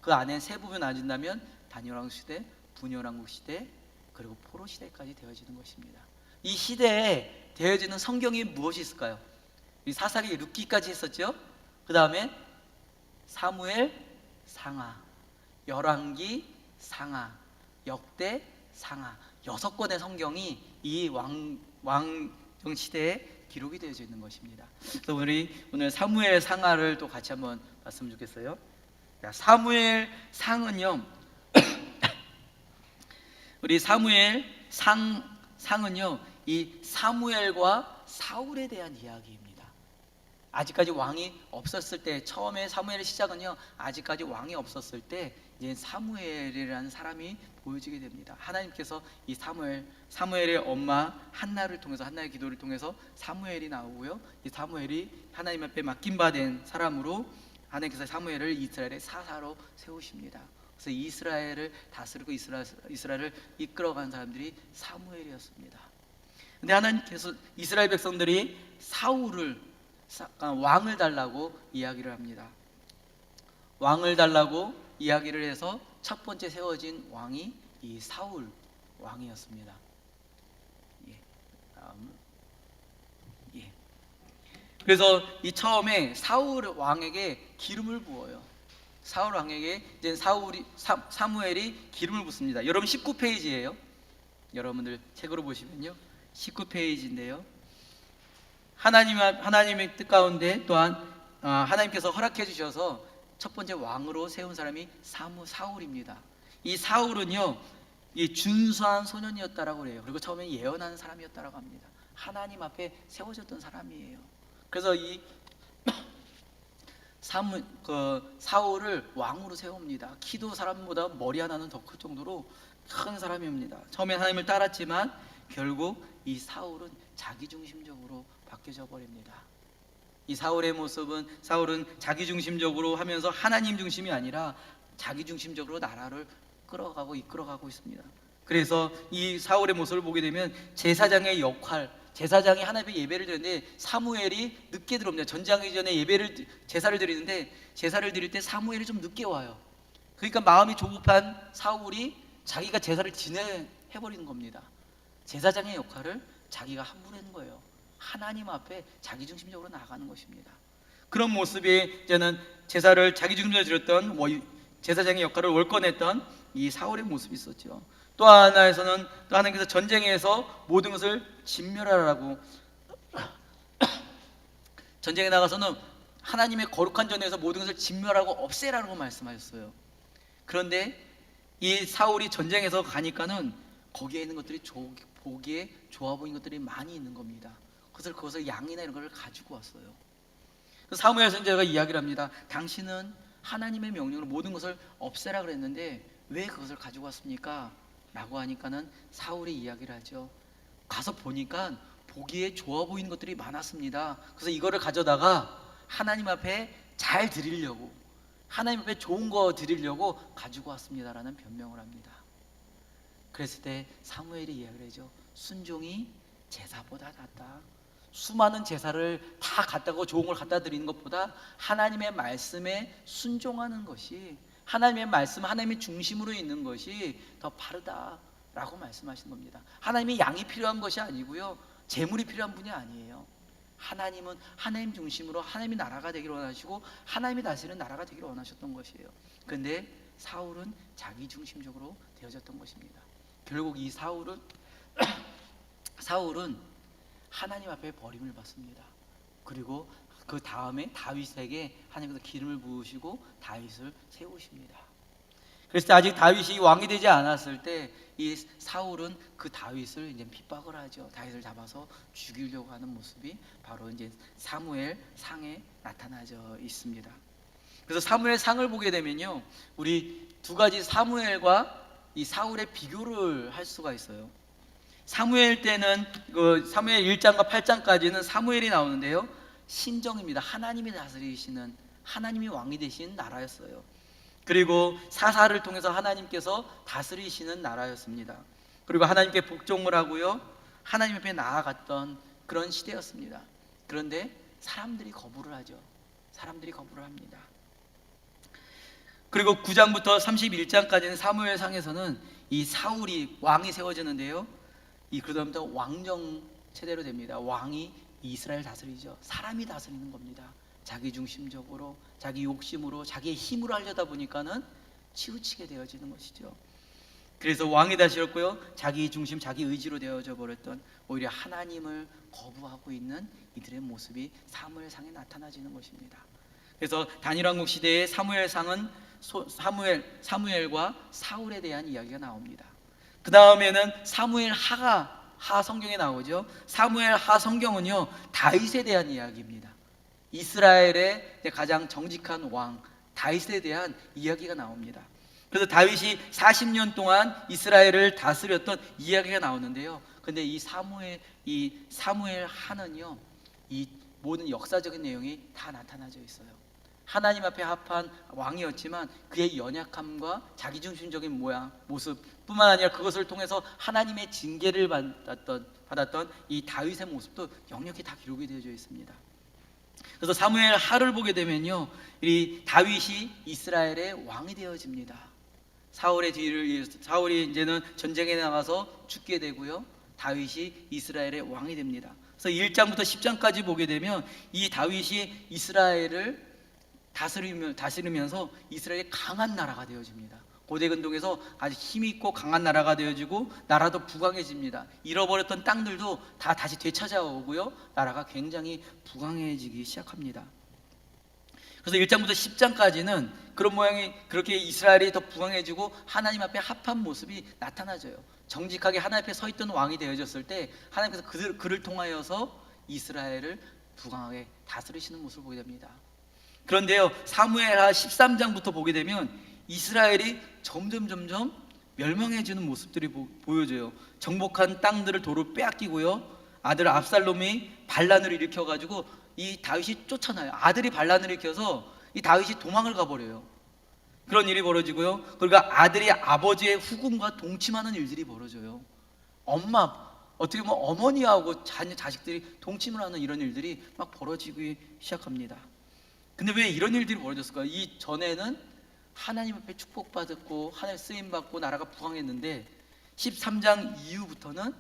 그 안에 세 부분 나눠진다면 단열왕국 시대, 분열왕국 시대, 그리고 포로 시대까지 되어지는 것입니다. 이 시대에 되어지는 성경이 무엇이 있을까요? 이 사사기 룻기까지 했었죠. 그 다음에 사무엘 상하, 열왕기 상하, 역대 상하, 6권의 성경이 이 왕정 시대에 기록이 되어져 있는 것입니다. 그래서 우리 오늘 사무엘 상하를 또 같이 한번 봤으면 좋겠어요. 사무엘 상은요, 우리 사무엘 상은요, 이 사무엘과 사울에 대한 이야기입니다. 아직까지 왕이 없었을 때, 처음에 사무엘의 시작은요, 아직까지 왕이 없었을 때 이제 사무엘이라는 사람이 보여지게 됩니다. 하나님께서 이 사무엘의 엄마 한나를 통해서, 한나의 기도를 통해서 사무엘이 나오고요, 이 사무엘이 하나님 앞에 맡김받은 사람으로 하나님께서 사무엘을 이스라엘의 사사로 세우십니다. 그래서 이스라엘을 다스리고 이스라엘을 이끌어간 사람들이 사무엘이었습니다. 근데 하나님께서 이스라엘 백성들이 왕을 달라고 이야기를 합니다. 왕을 달라고 이야기를 해서 첫 번째 세워진 왕이 이 사울 왕이었습니다. 그래서 이 처음에 사울 왕에게 기름을 부어요. 사울 왕에게 이제 사무엘이 기름을 붓습니다. 여러분 19페이지예요. 여러분들 책으로 보시면요, 19페이지인데요. 하나님의 뜻 가운데 또한 하나님께서 허락해 주셔서 첫 번째 왕으로 세운 사람이 사울입니다. 이 사울은요, 이 준수한 소년이었다라고 그래요. 그리고 처음에 예언하는 사람이었다라고 합니다. 하나님 앞에 세워졌던 사람이에요. 그래서 이 사울을 왕으로 세웁니다. 키도 사람보다 머리 하나는 더 클 정도로 큰 사람입니다. 처음에 하나님을 따랐지만 결국 이 사울은 자기중심적으로 바뀌어져 버립니다. 이 사울의 모습은, 사울은 자기중심적으로 하면서 하나님 중심이 아니라 자기중심적으로 나라를 이끌어가고 있습니다. 그래서 이 사울의 모습을 보게 되면 제사장의 역할, 제사장이 하나님 앞에 예배를 드리는데 사무엘이 늦게 들어옵니다. 전쟁하기 전에 제사를 드리는데, 제사를 드릴 때 사무엘이 좀 늦게 와요. 그러니까 마음이 조급한 사울이 자기가 제사를 진행해버리는 겁니다. 제사장의 역할을 자기가 함부로 하는 거예요. 하나님 앞에 자기중심적으로 나아가는 것입니다. 그런 모습이 저는 제사를 자기중심적으로 드렸던 제사장의 역할을 월권했던 이 사울의 모습이 있었죠. 또 하나에서는, 또 하나님께서 전쟁에서 모든 것을 진멸하라고, 전쟁에 나가서는 하나님의 거룩한 전에서 모든 것을 진멸하고 없애라고 말씀하셨어요. 그런데 이 사울이 전쟁에서 가니까는 거기에 있는 것들이 보기에 좋아 보이는 것들이 많이 있는 겁니다. 그것을 양이나 이런 걸 가지고 왔어요. 사무엘 선지자가 이야기를 합니다. 당신은 하나님의 명령으로 모든 것을 없애라 그랬는데 왜 그것을 가지고 왔습니까? 라고 하니까는 사울이 이야기를 하죠. 가서 보니까 보기에 좋아 보이는 것들이 많았습니다. 그래서 이거를 가져다가 하나님 앞에 잘 드리려고, 하나님 앞에 좋은 거 드리려고 가지고 왔습니다라는 변명을 합니다. 그랬을 때 사무엘이 이야기를 하죠. 순종이 제사보다 낫다. 수많은 제사를 다 갖다고 좋은 걸 갖다 드리는 것보다 하나님의 말씀에 순종하는 것이, 하나님의 말씀, 하나님의 중심으로 있는 것이 더 바르다라고 말씀하시는 겁니다. 하나님이 양이 필요한 것이 아니고요, 재물이 필요한 분이 아니에요. 하나님은 하나님 중심으로 하나님의 나라가 되기를 원하시고 하나님이 다스리는 나라가 되기를 원하셨던 것이에요. 그런데 사울은 자기 중심적으로 되어졌던 것입니다. 결국 이 사울은 하나님 앞에 버림을 받습니다. 그리고 그 다음에 다윗에게 하나님께서 기름을 부으시고 다윗을 세우십니다. 그래서 아직 다윗이 왕이 되지 않았을 때 이 사울은 그 다윗을 이제 핍박을 하죠. 다윗을 잡아서 죽이려고 하는 모습이 바로 이제 사무엘 상에 나타나져 있습니다. 그래서 사무엘 상을 보게 되면요, 우리 두 가지 사무엘과 이 사울의 비교를 할 수가 있어요. 사무엘 때는 사무엘 1장과 8장까지는 사무엘이 나오는데요, 신정입니다. 하나님이 다스리시는, 하나님이 왕이 되신 나라였어요. 그리고 사사를 통해서 하나님께서 다스리시는 나라였습니다. 그리고 하나님께 복종을 하고요, 하나님 앞에 나아갔던 그런 시대였습니다. 그런데 사람들이 거부를 하죠. 사람들이 거부를 합니다. 그리고 9장부터 31장까지는 사무엘상에서는 이 사울이 왕이 세워지는데요, 그다음부터 왕정 체대로 됩니다. 왕이 이스라엘 다스리죠. 사람이 다스리는 겁니다. 자기중심적으로 자기 욕심으로 자기의 힘으로 하려다 보니까는 치우치게 되어지는 것이죠. 그래서 왕이 되셨고요, 자기 중심 자기 의지로 되어져 버렸던 오히려 하나님을 거부하고 있는 이들의 모습이 사무엘상에 나타나지는 것입니다. 그래서 단일왕국 시대의 사무엘상은 사무엘과 사울에 대한 이야기가 나옵니다. 그 다음에는 사무엘 하 성경에 나오죠. 사무엘 하 성경은요, 다윗에 대한 이야기입니다. 이스라엘의 가장 정직한 왕 다윗에 대한 이야기가 나옵니다. 그래서 다윗이 40년 동안 이스라엘을 다스렸던 이야기가 나오는데요. 근데 이 사무엘 하는요, 이 모든 역사적인 내용이 다 나타나져 있어요. 하나님 앞에 합한 왕이었지만 그의 연약함과 자기중심적인 모습뿐만 아니라 그것을 통해서 하나님의 징계를 받았던 이 다윗의 모습도 역력히 다 기록이 되어져 있습니다. 그래서 사무엘 하를 보게 되면요, 이 다윗이 이스라엘의 왕이 되어집니다. 사울이 이제는 전쟁에 나가서 죽게 되고요, 다윗이 이스라엘의 왕이 됩니다. 그래서 1장부터 10장까지 보게 되면 이 다윗이 이스라엘을 다스리면서 이스라엘이 강한 나라가 되어집니다. 고대 근동에서 아주 힘있고 강한 나라가 되어지고 나라도 부강해집니다. 잃어버렸던 땅들도 다 다시 되찾아오고요, 나라가 굉장히 부강해지기 시작합니다. 그래서 1장부터 10장까지는 그런 모양이, 그렇게 이스라엘이 더 부강해지고 하나님 앞에 합한 모습이 나타나져요. 정직하게 하나님 앞에 서 있던 왕이 되어졌을 때 하나님께서 그를 통하여서 이스라엘을 부강하게 다스리시는 모습을 보게 됩니다. 그런데요, 사무엘하 13장부터 보게 되면 이스라엘이 점점 멸망해지는 모습들이 보여져요. 정복한 땅들을 도로 빼앗기고요, 아들 압살롬이 반란을 일으켜가지고 이 다윗이 쫓아나요. 아들이 반란을 일으켜서 이 다윗이 도망을 가버려요. 그런 일이 벌어지고요, 그러니까 아들이 아버지의 후궁과 동침하는 일들이 벌어져요. 어떻게 보면 어머니하고 자식들이 동침을 하는 이런 일들이 막 벌어지기 시작합니다. 근데 왜 이런 일들이 벌어졌을까요? 이 전에는 하나님 앞에 축복받았고 하나님 쓰임받고 나라가 부강했는데 13장 이후부터는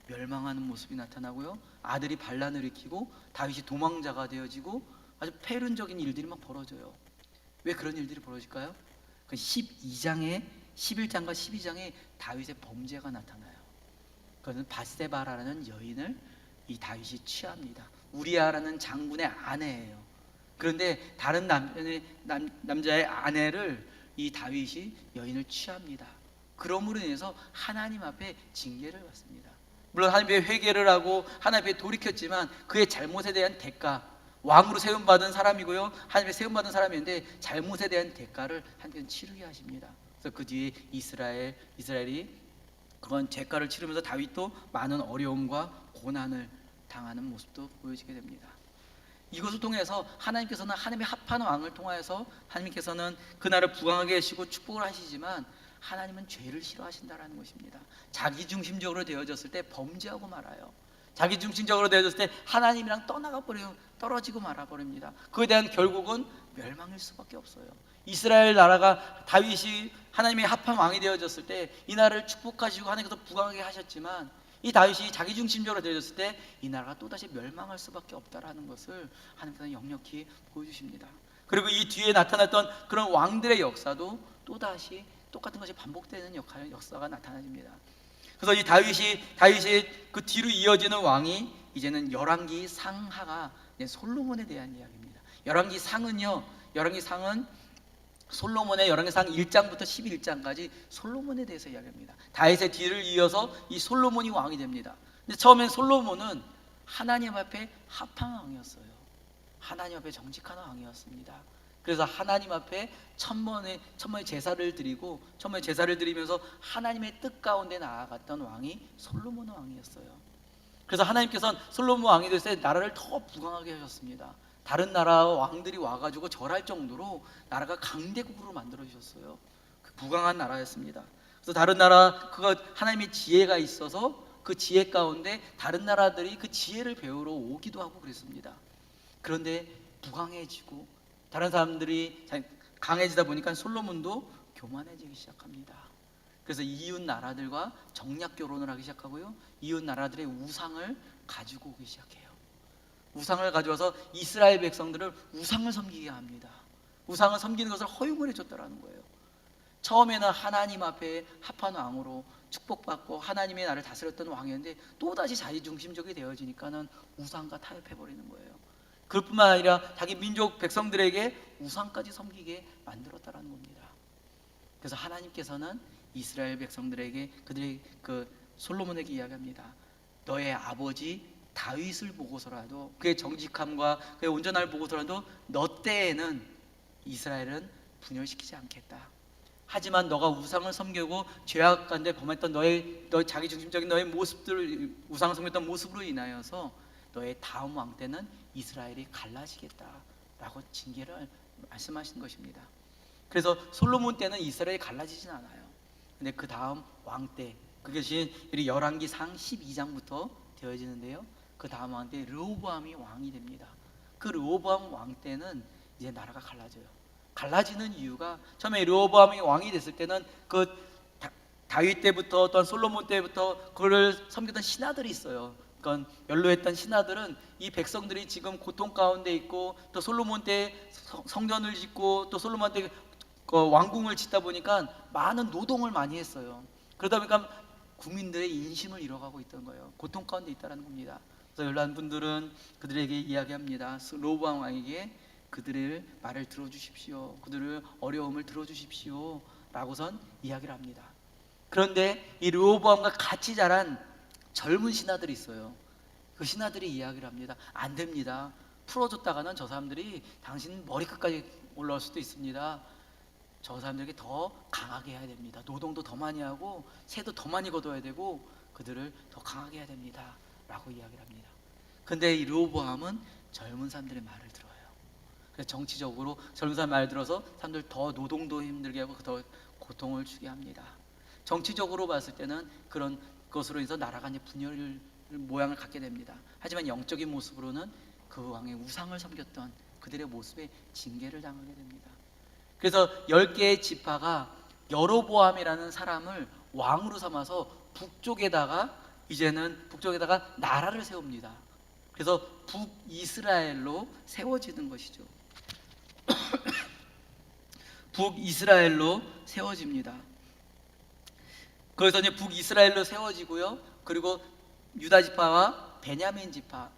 멸망하는 모습이 나타나고요, 아들이 반란을 일으키고 다윗이 도망자가 되어지고 아주 폐륜적인 일들이 막 벌어져요. 왜 그런 일들이 벌어질까요? 그 11장과 12장에 다윗의 범죄가 나타나요. 그것은 바세바라는 여인을 이 다윗이 취합니다. 우리아라는 장군의 아내예요. 그런데 다른 남자의 아내를 이 다윗이 여인을 취합니다. 그러므로 인해서 하나님 앞에 징계를 받습니다. 물론 하나님 앞에 회개를 하고 하나님 앞에 돌이켰지만 그의 잘못에 대한 대가, 왕으로 세움받은 사람이고요, 하나님 앞에 세움받은 사람인데 잘못에 대한 대가를 하나님께서 치르게 하십니다. 그래서 그 뒤에 이스라엘이 그런 대가를 치르면서 다윗도 많은 어려움과 고난을 당하는 모습도 보여지게 됩니다. 이것을 통해서 하나님께서는 하나님의 합한 왕을 통하여서 하나님께서는 그 나라를 부강하게 하시고 축복을 하시지만 하나님은 죄를 싫어하신다라는 것입니다. 자기중심적으로 되어졌을 때 범죄하고 말아요. 자기중심적으로 되어졌을 때 하나님이랑 떨어지고 말아버립니다. 그에 대한 결국은 멸망일 수밖에 없어요. 이스라엘 나라가 다윗이 하나님의 합한 왕이 되어졌을 때 이 나라를 축복하시고 하나님께서 부강하게 하셨지만 이 다윗이 자기중심적으로 되어졌을 때 이 나라가 또다시 멸망할 수밖에 없다라는 것을 하나님께서는 역력히 보여주십니다. 그리고 이 뒤에 나타났던 그런 왕들의 역사도 또다시 똑같은 것이 반복되는 역사가 나타납니다. 그래서 이 다윗이 그 뒤로 이어지는 왕이 이제는 열왕기 상하가 솔로몬에 대한 이야기입니다. 열왕기 상은 솔로몬의 열왕기상 1장부터 11장까지 솔로몬에 대해서 이야기합니다. 다윗의 뒤를 이어서 이 솔로몬이 왕이 됩니다. 근데 처음엔 솔로몬은 하나님 앞에 합한 왕이었어요. 하나님 앞에 정직한 왕이었습니다. 그래서 하나님 앞에 천번의 제사를 드리면서 하나님의 뜻 가운데 나아갔던 왕이 솔로몬 왕이었어요. 그래서 하나님께서는 솔로몬 왕이 됐을 때 나라를 더 부강하게 하셨습니다. 다른 나라 왕들이 와가지고 절할 정도로 나라가 강대국으로 만들어 주셨어요. 그 부강한 나라였습니다. 그래서 다른 나라 하나님의 지혜가 있어서 그 지혜 가운데 다른 나라들이 그 지혜를 배우러 오기도 하고 그랬습니다. 그런데 부강해지고 다른 사람들이 강해지다 보니까 솔로몬도 교만해지기 시작합니다. 그래서 이웃 나라들과 정략 결혼을 하기 시작하고요, 이웃 나라들의 우상을 가지고 오기 시작해요. 우상을 가져와서 이스라엘 백성들을 우상을 섬기게 합니다. 우상을 섬기는 것을 허용을 해줬다라는 거예요. 처음에는 하나님 앞에 합한 왕으로 축복받고 하나님의 나라를 다스렸던 왕이었는데 또다시 자기중심적이 되어지니까는 우상과 타협해버리는 거예요. 그뿐만 아니라 자기 민족 백성들에게 우상까지 섬기게 만들었다라는 겁니다. 그래서 하나님께서는 이스라엘 백성들에게 그들의 솔로몬에게 이야기합니다. 너의 아버지 다윗을 보고서라도 그의 정직함과 그의 온전함을 보고서라도 너 때에는 이스라엘은 분열시키지 않겠다. 하지만 너가 우상을 섬기고 죄악 가운데 범했던 너의 자기중심적인 너의 모습들, 우상을 섬겼던 모습으로 인하여서 너의 다음 왕 때는 이스라엘이 갈라지겠다라고 징계를 말씀하신 것입니다. 그래서 솔로몬 때는 이스라엘이 갈라지진 않아요. 근데 그 다음 왕 때, 그것이 열왕기상 12장부터 되어지는데요. 그 다음 왕 때 르호보암이 왕이 됩니다. 그 르호보암 왕 때는 이제 나라가 갈라져요. 갈라지는 이유가 처음에 르호보암이 왕이 됐을 때는 다윗 때부터 또한 솔로몬 때부터 그를 섬기던 신하들이 있어요. 그러니까 연로했던 신하들은 이 백성들이 지금 고통 가운데 있고 또 솔로몬 때 성전을 짓고 또 솔로몬 때 왕궁을 짓다 보니까 많은 노동을 많이 했어요. 그러다 보니까 국민들의 인심을 잃어가고 있던 거예요. 고통 가운데 있다는 겁니다. 그래서 연로한 분들은 그들에게 이야기합니다. 르호보암 왕에게 그들의 말을 들어주십시오. 그들의 어려움을 들어주십시오 라고선 이야기를 합니다. 그런데 이 르호보암과 같이 자란 젊은 신하들이 있어요. 그 신하들이 이야기를 합니다. 안 됩니다. 풀어줬다가는 저 사람들이 당신 머리끝까지 올라올 수도 있습니다. 저 사람들에게 더 강하게 해야 됩니다. 노동도 더 많이 하고 새도 더 많이 거둬야 되고 그들을 더 강하게 해야 됩니다 라고 이야기를 합니다. 근데 이 르호보암은 젊은 사람들의 말을 들어요. 그래서 정치적으로 젊은 사람 말 들어서 사람들 더 노동도 힘들게 하고 더 고통을 주게 합니다. 정치적으로 봤을 때는 그런 것으로 인해서 나라가 이제 분열 모양을 갖게 됩니다. 하지만 영적인 모습으로는 그 왕의 우상을 섬겼던 그들의 모습에 징계를 당하게 됩니다. 그래서 10개의 지파가 여로보암이라는 사람을 왕으로 삼아서 북쪽에다가 나라를 세웁니다. 그래서 북이스라엘로 세워지는 것이죠. 북이스라엘로 세워집니다. 그래서 이제 북이스라엘로 세워지고요. 그리고 유다 지파와 베냐민 지파가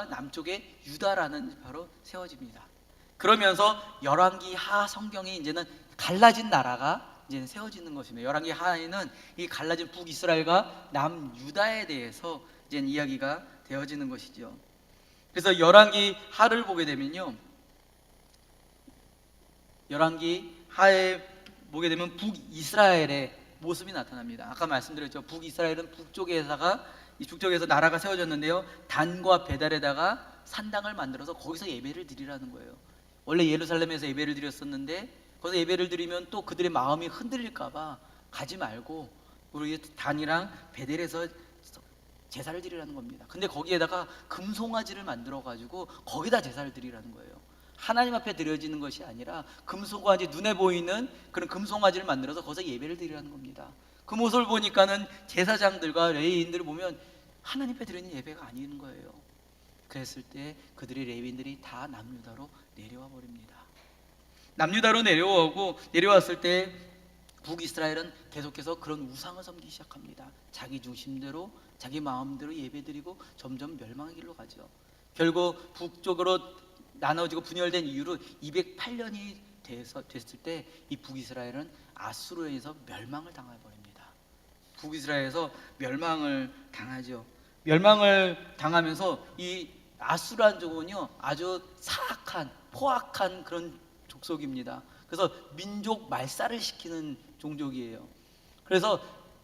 남쪽에 유다라는 지파로 세워집니다. 그러면서 열왕기 하 성경에 이제는 갈라진 나라가 이제 세워지는 것입니다. 열왕기 하에는 이 갈라진 북이스라엘과 남유다에 대해서 이제 이야기가 되어지는 것이죠. 그래서 열왕기 하를 보게 되면요, 열왕기 하에 보게 되면 북이스라엘의 모습이 나타납니다. 아까 말씀드렸죠. 북이스라엘은 북쪽에서 나라가 세워졌는데요, 단과 베달에다가 산당을 만들어서 거기서 예배를 드리라는 거예요. 원래 예루살렘에서 예배를 드렸었는데 거기서 예배를 드리면 또 그들의 마음이 흔들릴까봐 가지 말고 우리 단이랑 베델에서 제사를 드리라는 겁니다. 근데 거기에다가 금송아지를 만들어 가지고 거기다 제사를 드리라는 거예요. 하나님 앞에 드려지는 것이 아니라 금송아지, 눈에 보이는 그런 금송아지를 만들어서 거기서 예배를 드리라는 겁니다. 그 모습을 보니까는 제사장들과 레위인들을 보면 하나님 앞에 드리는 예배가 아닌 거예요. 그랬을 때 그들의 레위인들이 다 남유다로 내려와 버립니다. 남유다로 내려왔을 때 북이스라엘은 계속해서 그런 우상을 섬기기 시작합니다. 자기 중심대로 자기 마음대로 예배드리고 점점 멸망의 길로 가죠. 결국 북쪽으로 나눠지고 분열된 이후로 208년이 됐을 때 이 북이스라엘은 아수르에 의해서 멸망을 당해버립니다. 북이스라엘에서 멸망을 당하죠. 멸망을 당하면서 이 아수르한 족은요, 아주 사악한 포악한 그런 족속입니다. 그래서 민족 말살을 시키는 종족이에요. 그래서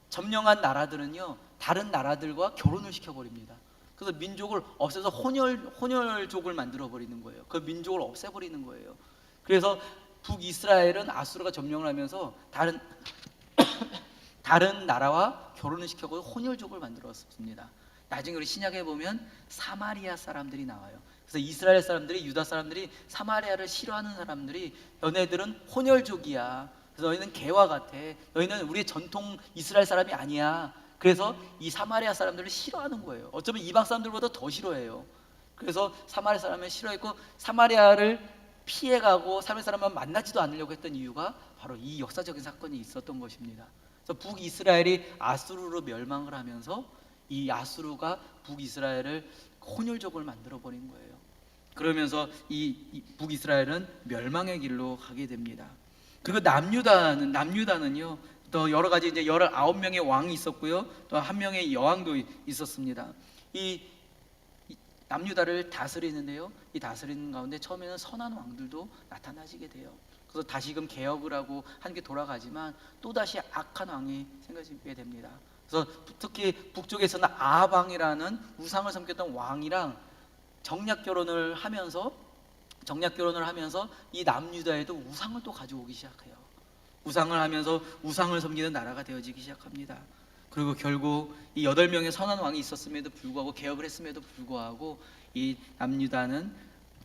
점령한 나라들은요, 다른 나라들과 결혼을 시켜버립니다. 그래서 민족을 없애서 혼혈족을 만들어 버리는 거예요. 그 민족을 없애버리는 거예요. 그래서 북이스라엘은 아수르가 점령을 하면서 다른 나라와 결혼을 시켜서 혼혈족을 만들었습니다. 나중에 우리 신약에 보면 사마리아 사람들이 나와요. 그래서 이스라엘 사람들이, 유다 사람들이 사마리아를 싫어하는 사람들이 너네들은 혼혈족이야. 그래서 너희는 개와 같아. 너희는 우리의 전통 이스라엘 사람이 아니야. 그래서 이 사마리아 사람들을 싫어하는 거예요. 어쩌면 이방 사람들보다 더 싫어해요. 그래서 사마리아 사람을 싫어했고 사마리아를 피해가고 사마리아 사람만 만나지도 않으려고 했던 이유가 바로 이 역사적인 사건이 있었던 것입니다. 그래서 북이스라엘이 아수르로 멸망을 하면서 이 아수르가 북이스라엘을 혼혈족을 만들어 버린 거예요. 그러면서 이 북이스라엘은 멸망의 길로 가게 됩니다. 그리고 남유다는요 또 여러 가지 이제 19명의 왕이 있었고요, 또 한 명의 여왕도 있었습니다. 이 남유다를 다스리는데요, 이 다스리는 가운데 처음에는 선한 왕들도 나타나시게 돼요. 그래서 다시금 개혁을 하고 한 게 돌아가지만 또 다시 악한 왕이 생겨지게 됩니다. 그래서 특히 북쪽에서는 아합 왕이라는 우상을 섬겼던 왕이랑 정략 결혼을 하면서 이 남유다에도 우상을 또 가져오기 시작해요. 우상을 하면서 우상을 섬기는 나라가 되어지기 시작합니다. 그리고 결국 이 8명의 선한 왕이 있었음에도 불구하고, 개혁을 했음에도 불구하고 이 남유다는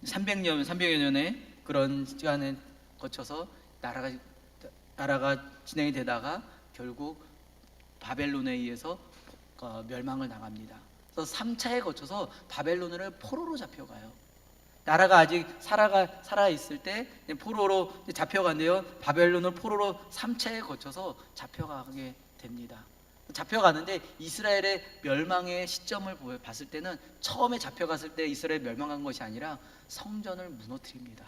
300여 년의 그런 시간을 거쳐서 나라가 진행이 되다가 결국 바벨론에 의해서 멸망을 당합니다. 그래서 3차에 거쳐서 바벨론을 포로로 잡혀가요. 나라가 아직 살아 있을 때 포로로 잡혀간대요. 바벨론을 포로로 3차에 거쳐서 잡혀가게 됩니다. 잡혀가는데 이스라엘의 멸망의 시점을 봤을 때는 처음에 잡혀갔을 때 이스라엘 멸망한 것이 아니라 성전을 무너뜨립니다.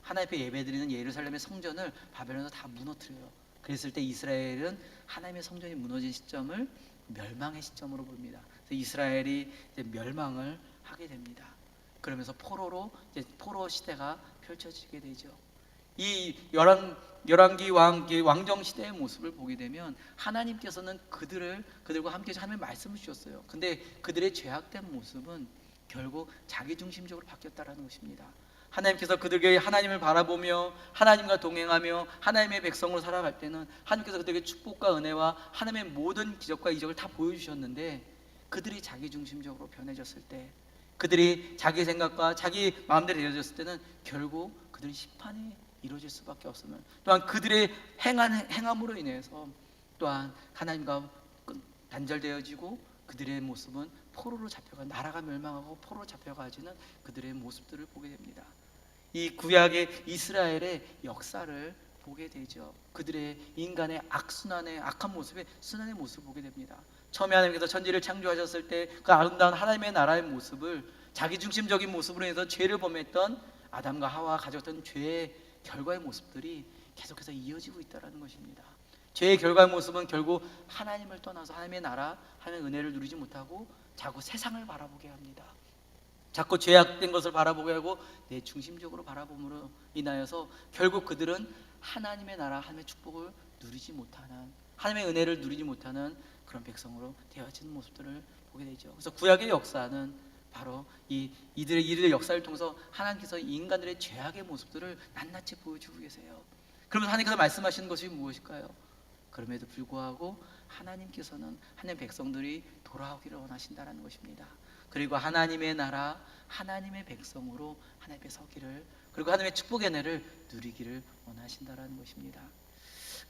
하나님 앞에 예배드리는 예루살렘의 성전을 바벨론에서 다 무너뜨려요. 그랬을 때 이스라엘은 하나님의 성전이 무너진 시점을 멸망의 시점으로 봅니다. 그래서 이스라엘이 이제 멸망을 하게 됩니다. 그러면서 포로 시대가 펼쳐지게 되죠. 이 열왕기 왕정 시대의 모습을 보게 되면 하나님께서는 그들과 함께 하나님의 말씀을 주셨어요. 근데 그들의 죄악된 모습은 결국 자기 중심적으로 바뀌었다라는 것입니다. 하나님께서 그들에게 하나님을 바라보며 하나님과 동행하며 하나님의 백성으로 살아갈 때는 하나님께서 그들에게 축복과 은혜와 하나님의 모든 기적과 이적을 다 보여주셨는데, 그들이 자기 중심적으로 변해졌을 때, 그들이 자기 생각과 자기 마음대로 되어졌을 때는 결국 그들이 심판이 이루어질 수밖에 없음을, 또한 그들의 행함으로 인해서 또한 하나님과 단절되어지고 그들의 모습은 포로로 잡혀가, 나라가 멸망하고 포로로 잡혀가지는 그들의 모습들을 보게 됩니다. 이 구약의 이스라엘의 역사를 보게 되죠. 그들의 인간의 악한 모습의 순환의 모습을 보게 됩니다. 처음에 하나님께서 천지를 창조하셨을 때 그 아름다운 하나님의 나라의 모습을 자기중심적인 모습으로 해서 죄를 범했던 아담과 하와가 가졌던 죄의 결과의 모습들이 계속해서 이어지고 있다는 것입니다. 죄의 결과의 모습은 결국 하나님을 떠나서 하나님의 나라, 하나님의 은혜를 누리지 못하고 자꾸 세상을 바라보게 합니다. 자꾸 죄악된 것을 바라보게 하고 내 중심적으로 바라봄으로 인하여서 결국 그들은 하나님의 나라, 하나님의 축복을 누리지 못하는, 하나님의 은혜를 누리지 못하는 그런 백성으로 되어지는 모습들을 보게 되죠. 그래서 구약의 역사는 바로 이들의 역사를 통해서 하나님께서 인간들의 죄악의 모습들을 낱낱이 보여주고 계세요. 그러면서 하나님께서 말씀하시는 것이 무엇일까요? 그럼에도 불구하고 하나님께서는 하나님 백성들이 돌아오기를 원하신다는 것입니다. 그리고 하나님의 나라, 하나님의 백성으로 하나님 앞에 서기를, 그리고 하나님의 축복의 은혜를 누리기를 원하신다는 것입니다.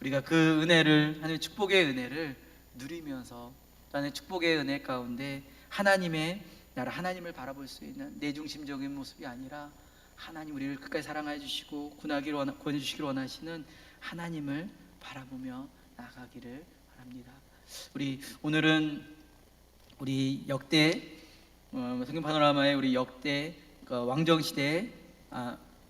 우리가 그 은혜를, 하나님의 축복의 은혜를 누리면서 하나님의 축복의 은혜 가운데 하나님의 나라, 하나님을 바라볼 수 있는 내중심적인 모습이 아니라 하나님, 우리를 끝까지 사랑해 주시고 구원해 주시기를 원하시는 하나님을 바라보며 나아가기를 바랍니다. 오늘은 우리 역대 성경 파노라마의 우리 역대 왕정 시대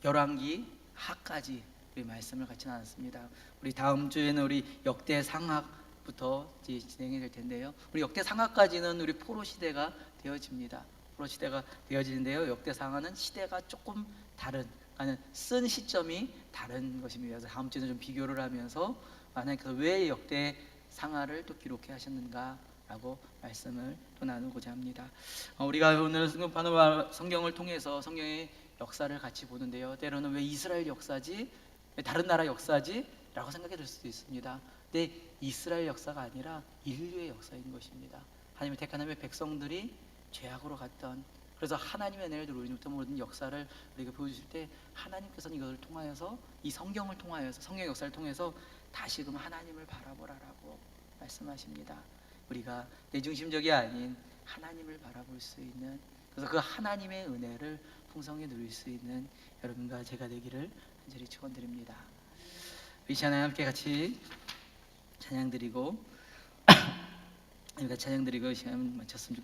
열왕기 하까지 우리 말씀을 같이 나눴습니다. 우리 다음 주에는 우리 역대 상하부터 진행이 될 텐데요. 우리 역대 상하까지는 우리 포로 시대가 되어집니다. 포로 시대가 되어지는데요. 역대 상하는 시대가 조금 다른, 쓴 시점이 다른 것입니다. 그래서 다음 주에는 좀 비교를 하면서 하나님께서 왜 역대 상하를 또 기록해 하셨는가라고 말씀을 또 나누고자 합니다. 우리가 오늘 성경을 통해서 성경의 역사를 같이 보는데요. 때로는 왜 이스라엘 역사지? 왜 다른 나라 역사지? 라고 생각이 들 수도 있습니다. 근데 이스라엘 역사가 아니라 인류의 역사인 것입니다. 하나님의 택한 하나님의 백성들이 죄악으로 갔던, 그래서 하나님의 은혜를 누리지 못한 모든 역사를 우리가 보여주실 때 하나님께서는 이것을 통하여서, 이 성경을 통하여서, 성경의 역사를 통해서 다시금 하나님을 바라보라라고 말씀하십니다. 우리가 내 중심적이 아닌 하나님을 바라볼 수 있는, 그래서 그 하나님의 은혜를 풍성히 누릴 수 있는 여러분과 제가 되기를 간절히 축원드립니다. 이 시간에 함께 같이 찬양드리고 시간 마쳤으면 좋겠습니다.